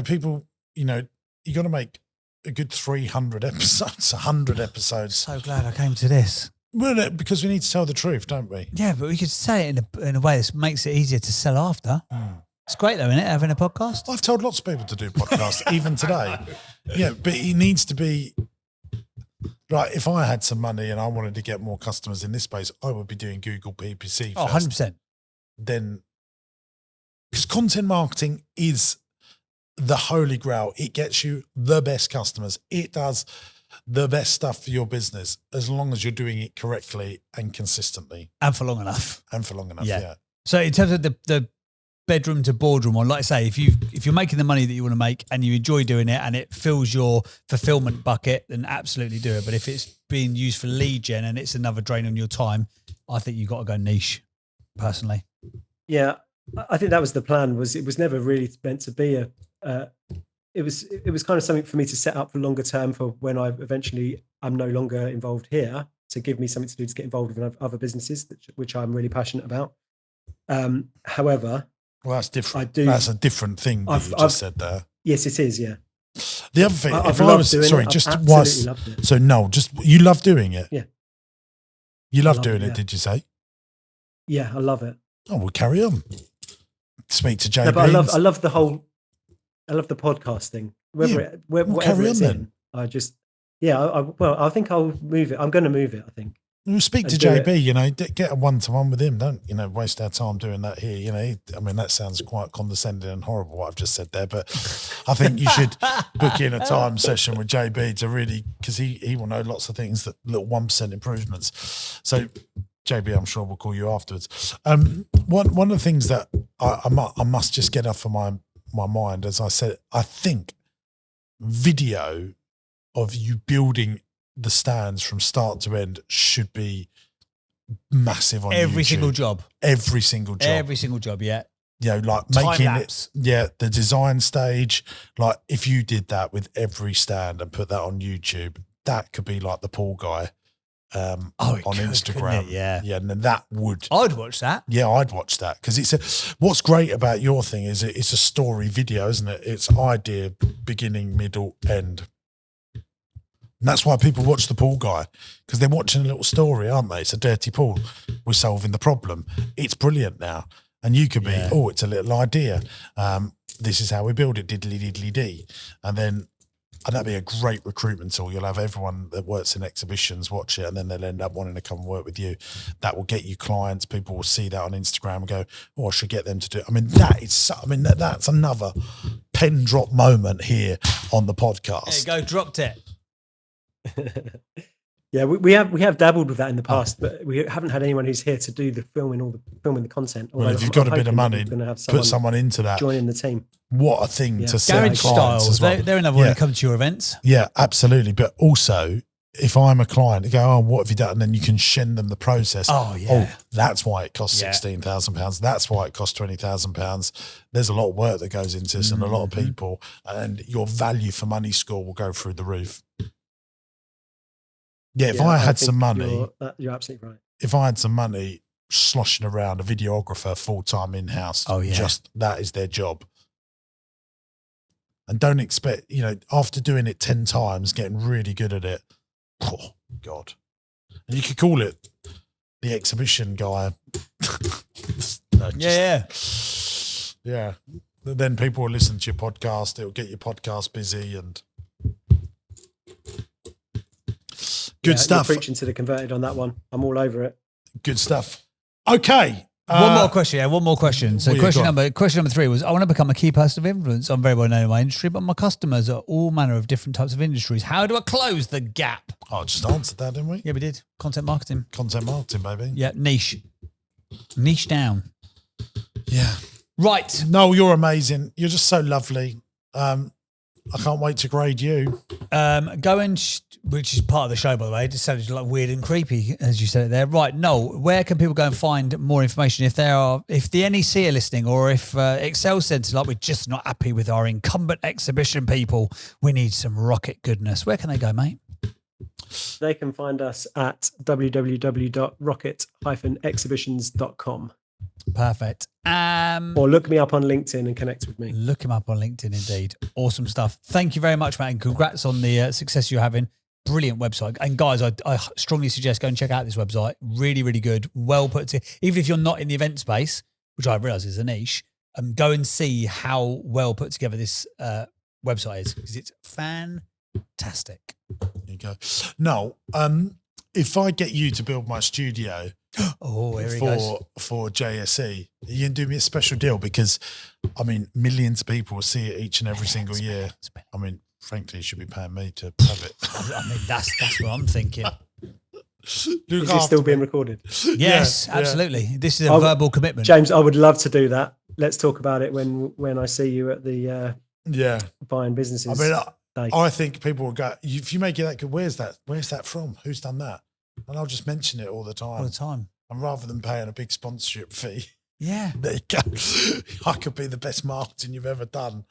people, you got to make a good 300 episodes, 100 episodes. So glad I came to this. Well, because we need to tell the truth, don't we? Yeah, but we could say it in a way that makes it easier to sell after. It's great though, isn't it, having a podcast? I've told lots of people to do podcasts, even today. Yeah, but it needs to be right. If I had some money and I wanted to get more customers in this space, I would be doing Google PPC Oh, first. 100%. Then, because content marketing is the holy grail. It gets you the best customers. It does the best stuff for your business as long as you're doing it correctly and consistently And for long enough. and for long enough. Yeah. Yeah. So in terms of the bedroom to boardroom one, like I say, if you're making the money that you want to make and you enjoy doing it and it fills your fulfillment bucket, then absolutely do it. But if it's being used for lead gen and it's another drain on your time, I think you've got to go niche, personally. Yeah, I think that was the plan. It was never really meant to be it was kind of something for me to set up for longer term for when I'm no longer involved here, to give me something to do to get involved with other businesses, which I'm really passionate about. However, Well, that's different. I do- That's a different thing that you just said there. yes, it is. Yeah, The other thing, I've if I loved was doing sorry, it. I've just absolutely was loved it. so no, just you love doing it. Yeah. You love love doing it, it. yeah. Did you say? Yeah, I love it. Oh, we'll carry on. Speak to JB. No, but I love the podcast thing. Whether we'll whatever carry it's on in, I just I think I'll move it. I'm going to move it. I think You speak to and do JB, you know, get a one-to-one with him. Don't, you know, waste our time doing that here. You know, I mean, that sounds quite condescending and horrible what I've just said there, but I think you should book in a time session with JB to really, because he will know lots of things, that little 1% improvements. So JB, I'm sure we'll call you afterwards. One of the things that I must just get off of my mind, as I said, I think video of you building the stands from start to end should be massive on Every YouTube. single job. Every single job. Every single job, yeah. You know, like Time making lapse. it, yeah, the design stage. Like if you did that with every stand and put that on YouTube, that could be like the pool guy on Instagram. Yeah. Yeah, and then that would. I'd watch that. Yeah, I'd watch that because what's great about your thing is it's a story video, isn't it? It's idea, beginning, middle, end. And that's why people watch the pool guy, because they're watching a little story, aren't they? It's a dirty pool. We're solving the problem. It's brilliant now. And you could be, it's a little idea. This is how we build it, diddly diddly dee. And that'd be a great recruitment tool. You'll have everyone that works in exhibitions watch it, and then they'll end up wanting to come and work with you. That will get you clients. People will see that on Instagram and go, I should get them to do it. I mean, that's another pen drop moment here on the podcast. There you go, dropped it. Yeah, we have dabbled with that in the past, but we haven't had anyone who's here to do the filming the content. Well, if you've got a bit of money, have put someone into that. Joining the team. What a thing to sell Garage clients Styles, as well. they're another one who come to your events. Yeah, absolutely. But also, if I'm a client, you go, what have you done? And then you can send them the process. Oh, yeah. That's why it costs £16,000. That's why it costs £20,000. There's a lot of work that goes into this and a lot of people, and your value for money score will go through the roof. Yeah, if I had some money, you're absolutely right. If I had some money sloshing around, a videographer full-time in-house, just that is their job. And don't expect, you know, after doing it 10 times, getting really good at it, oh, God. And you could call it the exhibition guy. Yeah. Then people will listen to your podcast. It'll get your podcast busy and good stuff. You're preaching to the converted on that one. I'm all over it. Good stuff. Okay. One more question. So question number 3 was, I want to become a key person of influence. I'm very well known in my industry, but my customers are all manner of different types of industries. How do I close the gap? I just answered that, didn't we? Yeah, we did. Content marketing, baby. Yeah, niche down. Yeah. Right. No, you're amazing. You're just so lovely. I can't wait to grade you. Which is part of the show, by the way. It just sounded like weird and creepy as you said it there. Right, Noel, where can people go and find more information if the NEC are listening, or if Excel Centre, like, we're just not happy with our incumbent exhibition people, we need some rocket goodness. Where can they go, mate? They can find us at www.rocket-exhibitions.com. Perfect. Or look me up on LinkedIn and connect with me. Look him up on LinkedIn, indeed. Awesome stuff. Thank you very much, Matt, and congrats on the success you're having. Brilliant website. And guys, I strongly suggest go and check out this website. Really, really good. Well put together. Even if you're not in the event space, which I realise is a niche, go and see how well put together this website is, because it's fantastic. There you go. No, if I get you to build my studio for JSE, you can do me a special deal, because I mean, millions of people will see it each and every single year. I mean, frankly, you should be paying me to have it. I mean, that's what I'm thinking. Is it still being recorded? Yes, absolutely. This is a verbal commitment. James, I would love to do that. Let's talk about it when I see you at the buying businesses. I mean, I think people will go, if you make it that good, where's that from? Who's done that? And I'll just mention it all the time. And rather than paying a big sponsorship fee, there you go. I could be the best marketing you've ever done.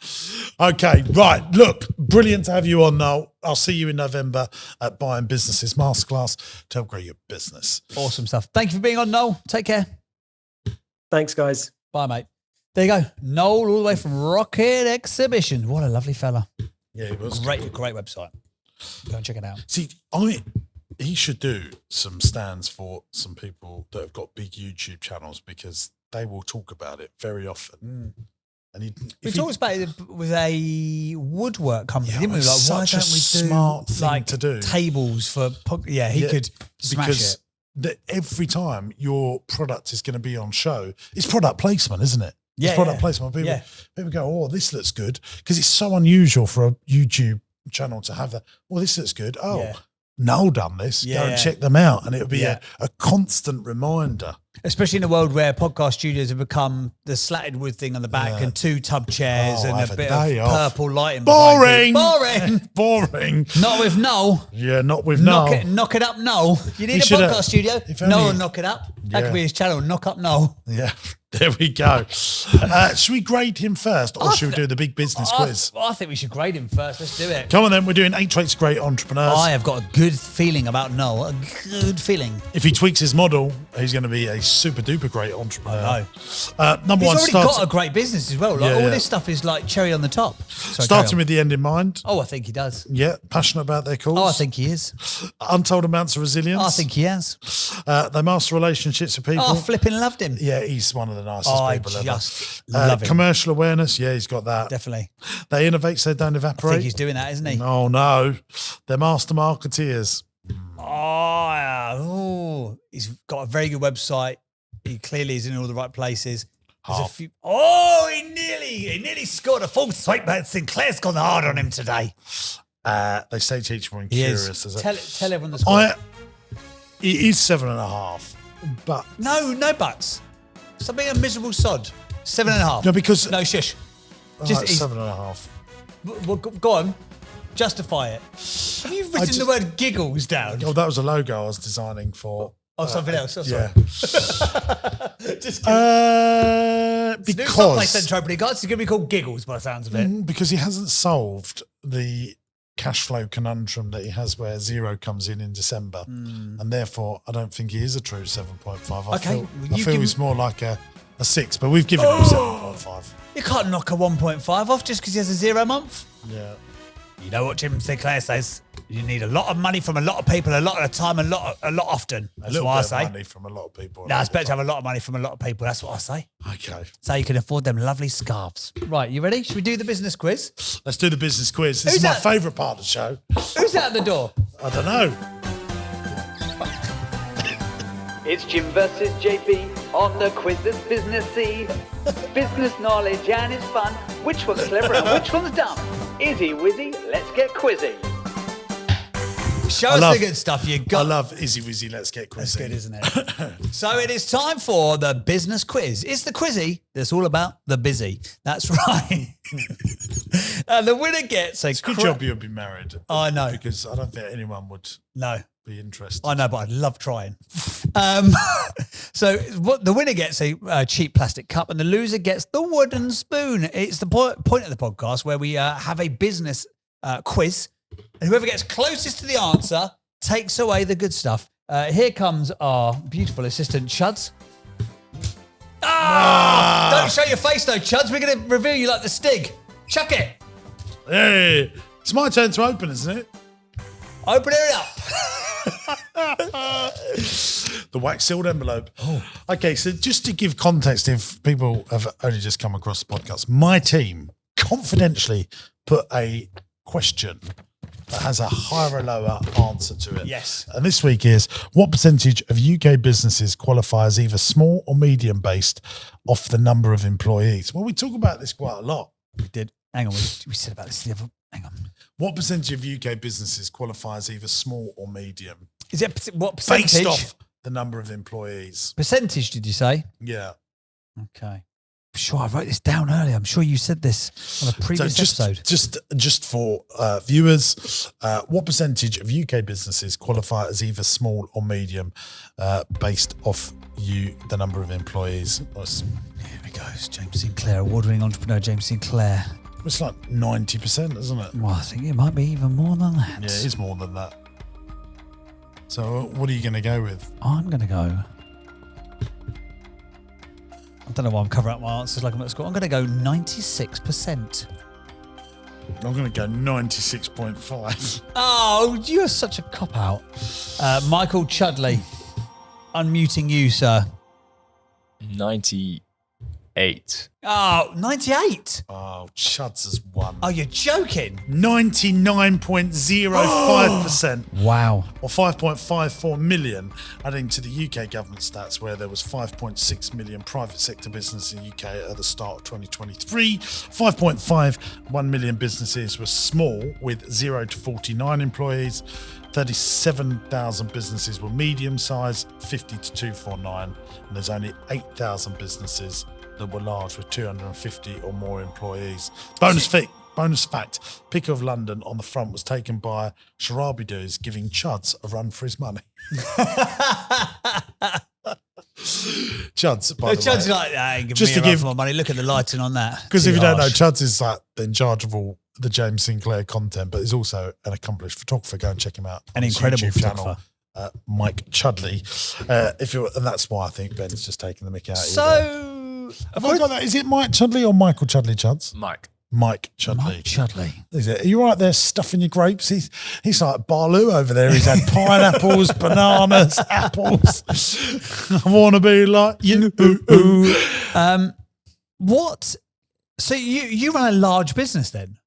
Okay, right. Look, brilliant to have you on, Noel. I'll see you in November at Buying Businesses Masterclass to upgrade your business. Awesome stuff. Thank you for being on, Noel. Take care. Thanks, guys. Bye, mate. There you go. Noel, all the way from Rocket Exhibition. What a lovely fella. Yeah, it was great website. Go and check it out. See, he should do some stands for some people that have got big YouTube channels, because they will talk about it very often. And we talked about it with a woodwork company, didn't we? Like, such why a don't we do smart thing like to do. tables for? He could smash it. that every time your product is going to be on show, it's product placement, isn't it? Yeah, it's product yeah. placement. People, Yeah. people go, oh, this looks good. Because it's so unusual for a YouTube channel to have that. Well, this looks good. Oh, Yeah. Noel done this. Yeah, Go and yeah. check them out. And it'll be Yeah. a constant reminder. Especially in a world where podcast studios have become the slatted wood thing on the back and 2 tub chairs Oh, and have a a bit day of off. purple lighting. Boring. behind it. Boring. Boring. Not with Noel. Yeah, not with Knock Noel. it, knock it up, Noel. You need a should have- podcast studio. if Noel only- will knock it up. That Yeah. could be his channel. Knock up Noel. Yeah, there we go. Should we grade him first or should we do the big business quiz? I think we should grade him first. Let's do it. Come on then, we're doing 8 traits of great entrepreneurs. I have got a good feeling about Noel. A good feeling. If he tweaks his model, he's going to be a super duper great entrepreneur. I know. Number He's one, already got a great business as well. Like Yeah, all yeah. this stuff is like cherry on the top. Sorry, starting carry on. with the end in mind. Oh, I think he does. Yeah, passionate about their cause. Oh, I think he is. Untold amounts of resilience. I think he has. They master relationships with people. Oh, I flipping loved him. Yeah, he's one of the nicest Oh, I people ever. just love him. Commercial awareness. Yeah, he's got that. Definitely. They innovate so they don't I evaporate. think he's doing that, isn't he? Oh no, they're master marketeers. Oh, yeah. Oh, he's got a very good website. He clearly is in all the right places. There's a Half. few. Oh, he nearly scored a full swipe, but Sinclair's gone hard on him today. They say teach when He curious. is. Is Tell everyone the score. It is 7.5, but No buts. Stop being a miserable sod. 7.5. no, because No, shush. just he's- 7.5. Well, go on. Justify it. Have you written just- the word giggles down? Oh, that was a logo I was designing for. Oh, something else. Oh, Yeah. sorry. Just kidding. New softplay Because centre opening, guys. It's going to be called Giggles by the sounds of it. because he hasn't solved the cash flow conundrum that he has where zero comes in December. And therefore, I don't think he is a true 7.5. I Okay, feel, well, I you feel give he's him- more like a 6, but we've given him 7.5. You can't knock a 1.5 off just because he has a 0 month. Yeah. You know what James Sinclair says? You need a lot of money from a lot of people, a lot at a time, a lot often. A That's little what I bit of say. money from a lot of people. No, it's better to have a lot of money from a lot of people. That's what I say. Okay. So you can afford them lovely scarves. Right, you ready? Should we do the business quiz? Let's do the business quiz. This Who's is my that? favourite part of the show. Who's out the door? I don't know. It's Jim versus JB on the quiz that's businessy. Business knowledge and it's fun. Which one's clever and which one's dumb? Izzy Wizzy, let's get quizzy. Show I us love- the good stuff. You I got. love Izzy Wizzy. Let's get That's quizzing. good, isn't it? So it is time for the business quiz. It's the quizzy that's all about the busy. That's right. And the winner gets a Good job you'll be married. I know. Because I don't think anyone would No, be interested. I know, but I'd love trying. So what the winner gets a cheap plastic cup, and the loser gets the wooden spoon. It's the point of the podcast where we have a business quiz, and whoever gets closest to the answer takes away the good stuff. Here comes our beautiful assistant, Chuds. Don't show your face though, Chuds. We're going to reveal you like the Stig. Chuck it. Hey, it's my turn to open, isn't it? Open it up. The wax sealed envelope. Okay, so just to give context, if people have only just come across the podcast, my team confidentially put a question that has a higher or lower answer to it. Yes. And this week is, what percentage of UK businesses qualify as either small or medium based off the number of employees? Well, we talk about this quite a lot. We did. Hang on. We said about this the other. Hang on. What percentage of UK businesses qualify as either small or medium? Is it what percentage? Based off the number of employees. Percentage, did you say? Yeah. Okay. I'm sure I wrote this down earlier. I'm sure you said this on a previous episode. Just for viewers, what percentage of UK businesses qualify as either small or medium based off the number of employees? Here we go. It's James Sinclair, award-winning entrepreneur James Sinclair. It's like 90%, isn't it? Well, I think it might be even more than that. Yeah, it is more than that. So what are you going to go with? I'm going to go. I don't know why I'm covering up my answers like I'm at school. I'm going to go 96%. I'm going to go 96.5. Oh, you are such a cop-out. Michael Chudley, unmuting you, sir. 90. 98. Oh, 98. Oh, Chuds has won. Oh, you're joking. 99.05%. Wow. Or 5.54 million, adding to the UK government stats where there was 5.6 million private sector businesses in the UK at the start of 2023. 5.51 million businesses were small with 0 to 49 employees. 37,000 businesses were medium-sized, 50 to 249, and there's only 8,000 businesses that were large with 250 or more employees. Bonus fact, Pick of London on the front was taken by Sharabi Doos giving Chuds a run for his money. Chuds, by the Chuds way. like that. Just Just to to give give- my money. Look at the lighting on that. Because if Too you don't know, harsh. Chuds is like in charge of all the James Sinclair content, but he's also an accomplished photographer. Go and check him out. An on his incredible YouTube channel, photographer. Mike Chudley. And that's why I think Ben's just taking the mick out of you there. So, Have I got that? Is it Mike Chudley or Michael Chudley, Chuds? Mike. Mike Chudley. Mike Chudley. Is it? Are you right there stuffing your grapes? He's like Barloo over there. He's had pineapples, bananas, apples. I want to be like you. What? So you run a large business then?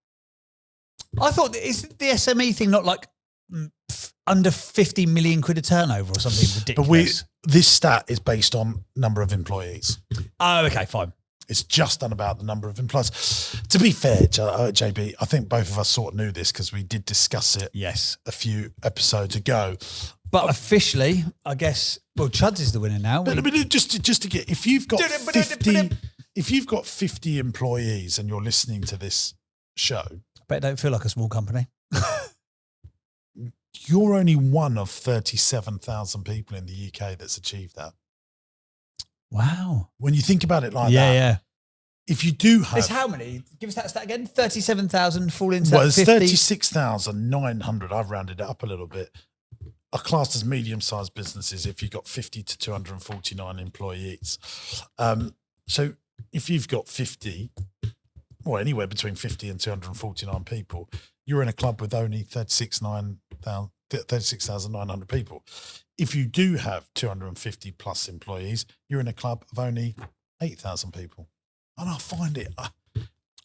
I thought, is the SME thing not like under 50 million quid a turnover or something But ridiculous? this stat is based on number of employees. Oh, okay, fine. It's just done about the number of employees. To be fair, JB, I think both of us sort of knew this because we did discuss it Yes. a few episodes ago. But officially, I guess, well, Chuds is the winner now. But just to get, if you've got 50 employees and you're listening to this show, But it don't feel like a small company. you're only one of 37,000 people in the UK that's achieved that. Wow. When you think about it like Yeah, that, yeah. if you do It's have, how many? Give us that stat again. 37,000 fall into well, that it's 50. 36,900. I've rounded it up a little bit. Are classed as medium-sized businesses if you've got 50 to 249 employees. So if you've got 50, or anywhere between 50 and 249 people, you're in a club with only 36,900 people. If you do have 250 plus employees, you're in a club of only 8,000 people. And I find it.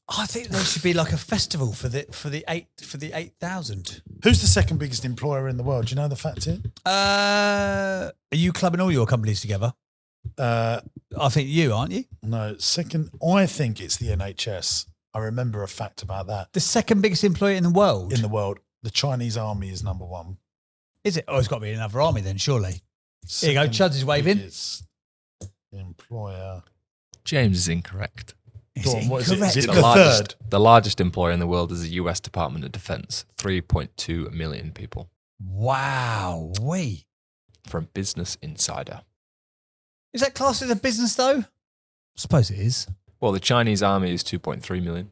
I think there should be like a festival for the 8,000. Who's the second biggest employer in the world? Do you know the fact here? Are you clubbing all your companies together? I think you, aren't you? No, second. I think it's the NHS. I remember a fact about that. The second biggest employer in the world. In the world, the Chinese army is number one. Is it? Oh, it's got to be another army then, surely. Here you go, Chuds is waving. biggest Employer. James is incorrect. Is Go it on, what is it? incorrect? Is it The the largest, third? the largest employer in the world is the US Department of Defense. 3.2 million people Wow. from Business Insider. Is that classed as a business though? I suppose it is. Well, the Chinese army is 2.3 million,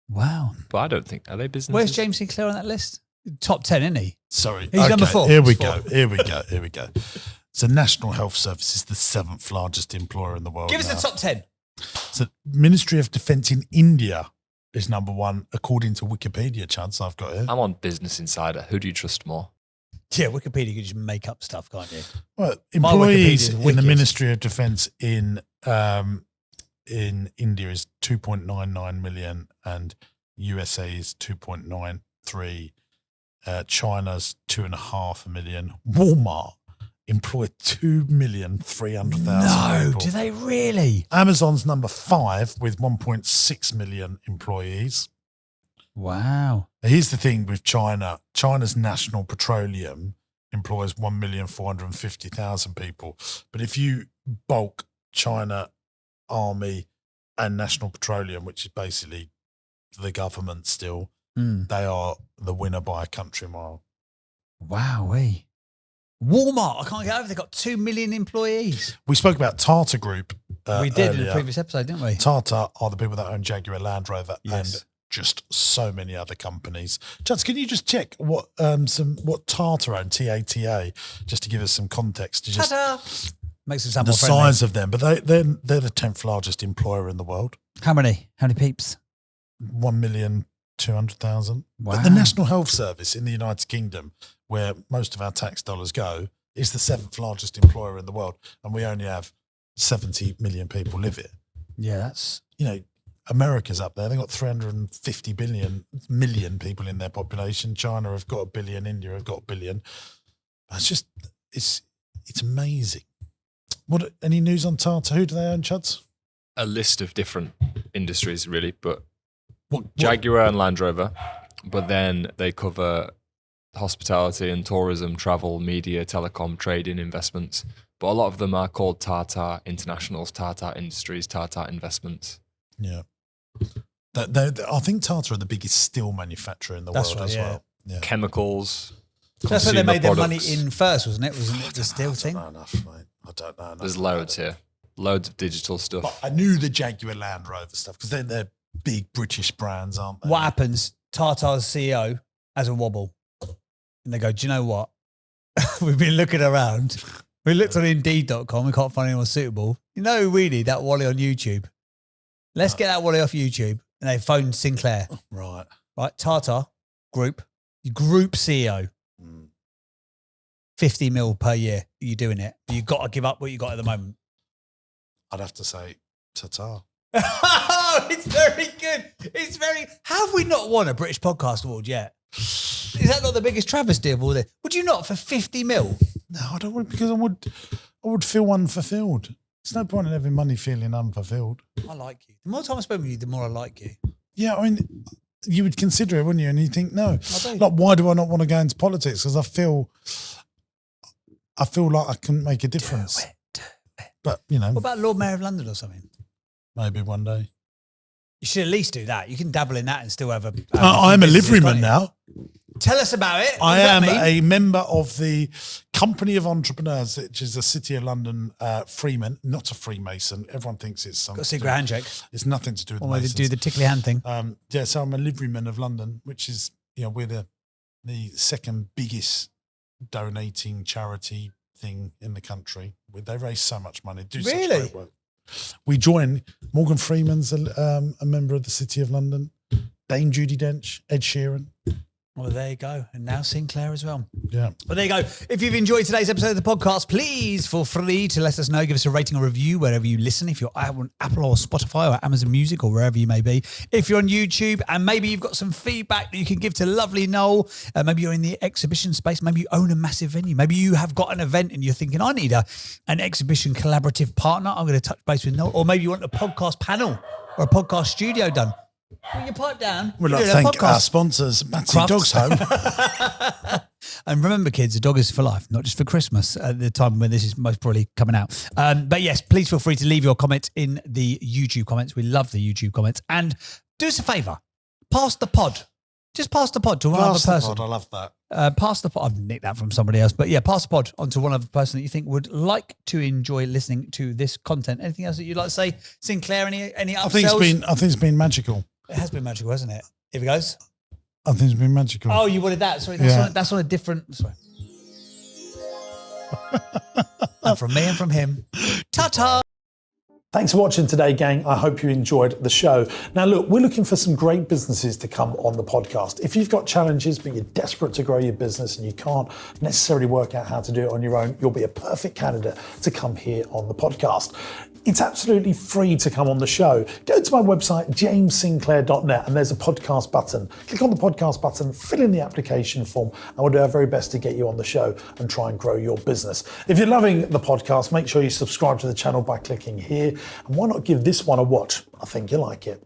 Wow. but I don't think, are they businesses? Where's James Sinclair on that list? Top 10, isn't he? Sorry. He's number 4. Here we He's go. four. Here we go. Here we go. So National Health Service is the 7th largest employer in the world. Give us now. the top 10. So Ministry of Defence in India is number one, according to Wikipedia, Chance I've got here. I'm on Business Insider. Who do you trust more? Yeah, Wikipedia, you can just make up stuff, can't you? Well, My employees Wikipedia's in the wicked. Ministry of Defence in India is 2.99 million and USA is 2.93. China's 2.5 million. Walmart employed 2,300,000 No, people. do they really? Amazon's number 5 with 1.6 million employees. Wow. Here's the thing with China. China's National Petroleum employs 1,450,000 people. But if you bulk China Army and National Petroleum, which is basically the government still, they are the winner by a country mile. Wowee. Walmart, I can't get over. They've got 2 million employees. We spoke about Tata Group. We did in earlier. the previous episode, didn't we? Tata are the people that own Jaguar Land Rover Yes. and just so many other companies. Chance, can you just check what Tata own, TATA, just to give us some context? To just Ta-da! Makes it sound the more friendly. size of them, but they're the 10th largest employer in the world. How many? How many peeps? 1,200,000. Wow. But the National Health Service in the United Kingdom, where most of our tax dollars go, is the 7th largest employer in the world, and we only have 70 million people live here. Yeah, that's You know, America's up there. They've got 350 million people in their population. China have got 1 billion. India have got 1 billion. It's amazing. Any news on Tata? Who do they own, Chuds? A list of different industries, really, but Jaguar and Land Rover. But then they cover hospitality and tourism, travel, media, telecom, trading, investments. But a lot of them are called Tata Internationals, Tata Industries, Tata Investments. Yeah. I think Tata are the biggest steel manufacturer in the world as well. Yeah. Chemicals. That's where they made their money products. in first, wasn't it? Wasn't it the steel thing? I don't know enough, mate. I don't know enough. There's loads here. Loads of digital stuff. But I knew the Jaguar Land Rover stuff because they're big British brands, aren't they? What happens? Tata's CEO has a wobble. And they go, do you know what? We've been looking around. We looked on Indeed.com. We can't find anyone suitable. You know who we need? That Wally on YouTube. Let's get that Wally off YouTube. And they phoned Sinclair. Right. Right? Tata Group CEO. 50 mil per year. You're doing it. You've got to give up what you got at the moment. I'd have to say Tata. Oh, it's very good. It's very. How have we not won a British Podcast Award yet? Is that not the biggest travesty of all this? Would you not for 50 mil? No, I don't want, because I would feel unfulfilled. There's no point in having money feeling unfulfilled. I like you. The more time I spend with you, the more I like you. Yeah, I mean, you would consider it, wouldn't you? And you think, no. I do. Like, why do I not want to go into politics? Because I feel like I can make a difference. Do it. But, you know, What about Lord Mayor of London or something? maybe one day. You should at least do that. You can dabble in that and still have a. I'm a business, liveryman can't you? now. Tell us about it. What I does am that mean? a member of the Company of Entrepreneurs, which is the City of London Freeman, not a Freemason. Everyone thinks it's something. Got a secret handshake. It's nothing to do with Or maybe Masons. do the tickly hand thing. Yeah, so I'm a liveryman of London, which is, we're the second biggest donating charity thing in the country. They raise so much money, do such Really? great work. We join Morgan Freeman's a member of the City of London, Dame Judi Dench, Ed Sheeran. Well, there you go. And now Sinclair as well. Yeah. Well, there you go. If you've enjoyed today's episode of the podcast, please feel free to let us know. Give us a rating or review wherever you listen. If you're on Apple or Spotify or Amazon Music or wherever you may be. If you're on YouTube and maybe you've got some feedback that you can give to lovely Noel, maybe you're in the exhibition space, maybe you own a massive venue, maybe you have got an event and you're thinking, I need an exhibition collaborative partner. I'm going to touch base with Noel. Or maybe you want a podcast panel or a podcast studio done. Put your pipe down. We'd like to Doing a thank our podcast. sponsors, Matsy Crufts. Dogs Home. And remember, kids, a dog is for life, not just for Christmas at the time when this is most probably coming out. But yes, please feel free to leave your comments in the YouTube comments. We love the YouTube comments. And do us a favour. Pass the pod. Just pass the pod to one other Pass the person. pod, I love that. Pass the pod. I've nicked that from somebody else. But yeah, pass the pod on to one other person that you think would like to enjoy listening to this content. Anything else that you'd like to say? Sinclair, any I think it's been magical. It has been magical, hasn't it? Here we goes. I think it's been magical. Oh, you wanted that. Sorry, that's on a different. Sorry. And from me and from him. Ta-ta. Thanks for watching today, gang. I hope you enjoyed the show. Now, look, we're looking for some great businesses to come on the podcast. If you've got challenges, but you're desperate to grow your business and you can't necessarily work out how to do it on your own, you'll be a perfect candidate to come here on the podcast. It's absolutely free to come on the show. Go to my website, jamessinclair.net, and there's a podcast button. Click on the podcast button, fill in the application form, and we'll do our very best to get you on the show and try and grow your business. If you're loving the podcast, make sure you subscribe to the channel by clicking here. And why not give this one a watch? I think you'll like it.